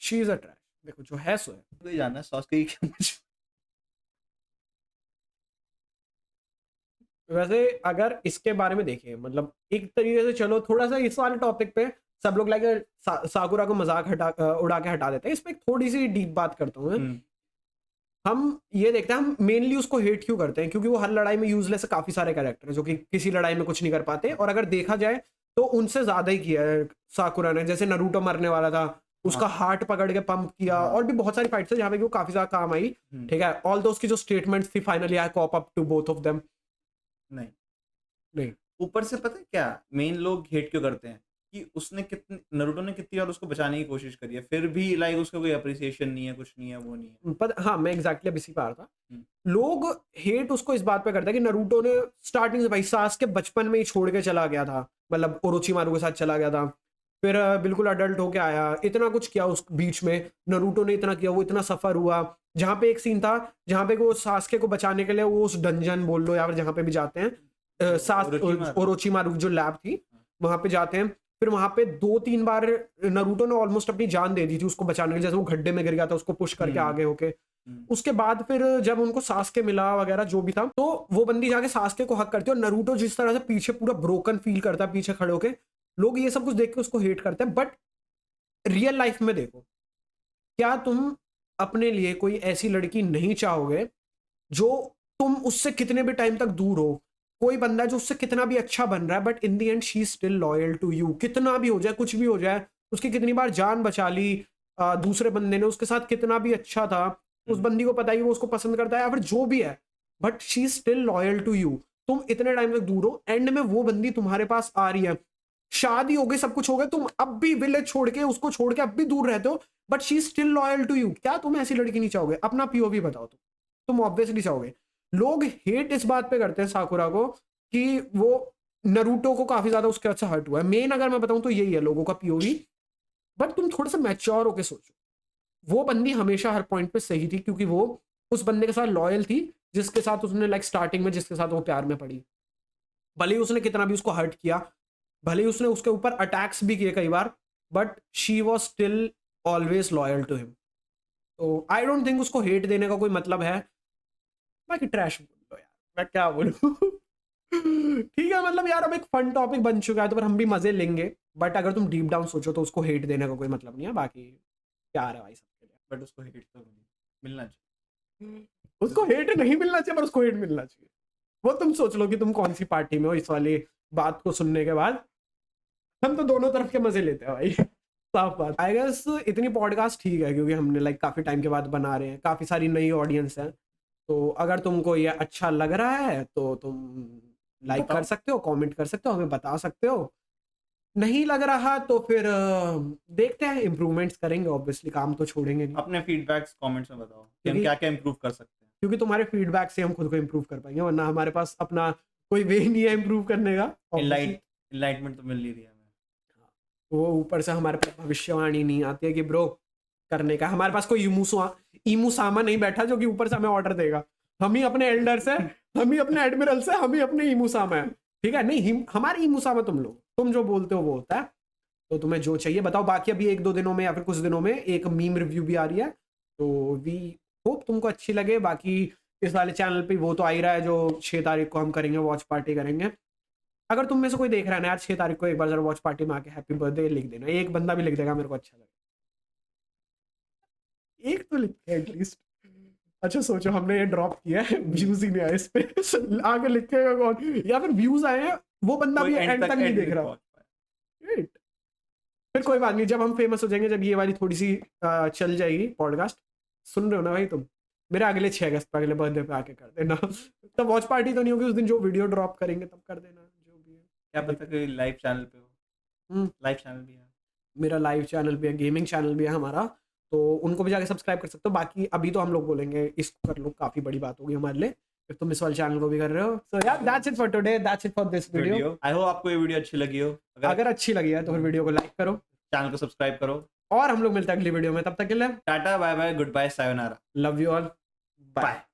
she is a trash. देखो जो है सो है, तो जानना सॉस्के की क्या मुझे वैसे अगर इसके बारे में देखें, मतलब एक तरीके से चलो थोड़ा सा इस वाले टॉपिक पे सब लोग लाइक साकुरा को मजाक उड़ा के हटा देते हैं, इसमें थोड़ी सी डीप बात करता हूँ। हम ये देखते हैं, हम मेनली उसको हेट क्यों करते हैं, क्योंकि वो हर लड़ाई में यूजलेस है, काफी सारे कैरेक्टर हैं जो कि किसी लड़ाई में कुछ नहीं कर पाते, और अगर देखा जाए तो उनसे ज्यादा ही किया है साकुरा ने। जैसे नरूटो मरने वाला था, उसका हार्ट पकड़ के पंप किया, और भी बहुत सारी फाइट्स है जहां पे वो काफी ज्यादा काम आई, ठीक है। ऑल दो उसकी जो स्टेटमेंट्स थी, finally I cope up to both of them. नहीं, ऊपर से पता है क्या मेन लोग हेट क्यों करते हैं, कि उसने कितनी, नरूटो ने कितनी बार उसको बचाने की कोशिश करी है, फिर भी लाइक उसका कोई अप्रिसिएशन नहीं है, कुछ नहीं है, वो नहीं है। पर हाँ, मैं एग्जैक्टली अब इसी पे आ रहा था। लोग हेट उसको इस बात पे करते हैं कि नरूटो ने स्टार्टिंग से भाई सास्के बचपन में ही छोड़ के चला गया था, मतलब ओरोचिमारू के साथ चला गया था, फिर बिल्कुल अडल्ट होके आया, इतना कुछ किया उस बीच में, नरूटो ने इतना किया, वो इतना सफर हुआ। जहाँ पे एक सीन था जहाँ पे वो सास्के को बचाने के लिए वो उस डंजन बोल लो या फिर जहाँ पे भी जाते हैं, ओरोचिमारू जो लैब थी वहां पे जाते हैं, फिर वहां पे 2-3 बार नरूटो ने ऑलमोस्ट अपनी जान दे दी थी उसको बचाने के लिए, जैसे वो गड्ढे में गिर गया था, उसको पुश करके आगे होके। उसके बाद फिर जब उनको सास्के मिला वगैरह जो भी था, तो वो बंदी जाके सास्के को हक करती है, और नरूटो जिस तरह से पीछे पूरा ब्रोकन फील करता है पीछे खड़े होके, लोग ये सब कुछ देख के उसको हेट करते हैं। बट रियल लाइफ में देखो, क्या तुम अपने लिए कोई ऐसी लड़की नहीं चाहोगे जो तुम उससे कितने भी टाइम तक दूर हो, कोई बंदा जो उससे कितना भी अच्छा बन रहा है, but in the end she is still loyal to you, कितना भी हो जाए, कुछ भी हो जाए, उसकी कितनी बार जान बचा ली दूसरे बंदे ने, उसके साथ कितना भी अच्छा था, उस बंदी को पता है कि वो उसको पसंद करता है या फिर जो भी है, but she is still loyal to you. तुम इतने टाइम तक दूर हो, एंड में वो बंदी तुम्हारे पास आ रही है, शादी हो गई, सब कुछ हो गया, तुम अब भी विलेज छोड़ के, उसको छोड़ के अब भी दूर रहते हो, but she is still loyal to you. क्या तुम ऐसी लड़की नहीं चाहोगे? अपना पीओवी बताओ, तुम ऑब्वियसली चाहोगे। लोग हेट इस बात पे करते हैं साकुरा को कि वो नरूटो को काफी ज्यादा उसके अच्छा हर्ट हुआ है। मेन अगर मैं बताऊं तो यही है लोगों का पीओवी। बट तुम थोड़ा सा मैच्योर होके सोचो, वो बंदी हमेशा हर पॉइंट पे सही थी, क्योंकि वो उस बंदे के साथ लॉयल थी जिसके साथ उसने लाइक स्टार्टिंग में जिसके साथ वो प्यार में पड़ी। भले ही उसने कितना भी उसको हर्ट किया, भले ही उसने उसके ऊपर अटैक्स भी किए कई बार, but she was still always loyal to him. तो आई डोंट थिंक उसको हेट देने का कोई मतलब है। बाकी ट्रैश बोल लो यार, मैं क्या बोलूं। ठीक है, मतलब यार अब एक फन टॉपिक बन चुका है तो फिर हम भी मजे लेंगे, बट अगर तुम डीप डाउन सोचो तो उसको हेट देने का कोई मतलब नहीं है, बाकी प्यार है भाई सबके लिए। बट उसको हेट तो मिलना चाहिए, उसको हेट नहीं मिलना चाहिए पर उसको हेट मिलना चाहिए। वो तुम सोच लो कि तुम कौन सी पार्टी में हो इस वाली बात को सुनने के बाद। हम तो दोनों तरफ के मजे लेते हैं भाई। साफ बात। आई गेस इतनी पॉडकास्ट ठीक है, क्योंकि हमने लाइक काफी टाइम के बाद बना रहे हैं, काफी सारी नई ऑडियंस है, तो अगर तुमको ये अच्छा लग रहा है तो तुम लाइक कर सकते हो, कमेंट कर सकते हो, हमें बता सकते हो। नहीं लग रहा तो फिर देखते हैं, इम्प्रूवमेंट्स करेंगे, ऑब्वियसली काम तो छोड़ेंगे नहीं। अपने फीडबैक्स कमेंट्स में बताओ कि हम क्या क्या इम्प्रूव कर सकते हैं, क्योंकि तुम्हारे फीडबैक से हम खुद को इम्प्रूव कर पाएंगे, वरना हमारे पास अपना कोई वे नहीं है इम्प्रूव करने का। इनलाइटमेंट तो मिल नहीं रही है हमें। वो ऊपर से हमारे पास भविष्यवाणी नहीं आती है कि ब्रो करने का, हमारे पास कोई इमूसामा नहीं बैठा जो कि ऊपर से हमें ऑर्डर देगा। हम ही अपने एल्डर से, हम ही अपने एडमिरल से, हम ही अपने इमूसामा है, ठीक है। नहीं, हमारे इमूसामा तुम लोग, तुम जो बोलते हो वो होता है। तो तुम्हें जो चाहिए बताओ। बाकी अभी 1-2 दिनों में या फिर कुछ दिनों में एक मीम रिव्यू भी आ रही है, तो वी होप तुमको अच्छी लगे। बाकी इस वाले चैनल पे वो तो आ ही रहा है जो 6 तारीख को हम करेंगे, वॉच पार्टी करेंगे। अगर तुम में से कोई देख रहा है ना यार, 6 तारीख को एक बार जरा वॉच पार्टी में आके हैप्पी बर्थडे लिख देना, एक बंदा भी लिख देगा मेरे को अच्छा लगेगा, एक तो लिख के एटलीस्ट। अच्छा सोचो हमने ये ड्रॉप किया है, व्यूज ही नहीं आए इस पे, आगे लिखेगा कौन, या फिर व्यूज आए हैं वो बंदा भी एंड तक नहीं देख रहा। फिर कोई बात नहीं, जब हम फेमस हो जाएंगे, जब ये वाली थोड़ी सी चल जाएगी पॉडकास्ट, सुन रहे हो ना भाई तुम, मेरे अगले 6 अगस्त पे अगले बर्थडे पे आके कर देना। तब वॉच पार्टी तो नहीं होगी उस दिन, जो वीडियो ड्रॉप करेंगे तब कर देना, जो भी है। क्या पता कि लाइव चैनल पे हो, लाइव चैनल भी है, मेरा लाइव चैनल भी है, गेमिंग चैनल भी है हमारा, तो उनको भी जाके सब्सक्राइब कर सकते हो। बाकी अभी तो हम लोग बोलेंगे इसको कर लो, काफी बड़ी बात होगी हमारे लिए, फिर तुम इस वाले चैनल को भी कर रहे हो। सो यार that's it for today, that's it for this video. I hope आपको ये वीडियो अच्छी लगी हो। अगर अच्छी लगी है तो फिर वीडियो को लाइक करो, चैनल को सब्सक्राइब करो, और हम लोग मिलते हैं अगली वीडियो में। तब तक के लिए tata bye bye, goodbye, सायोनारा, लव यू ऑल, बाय।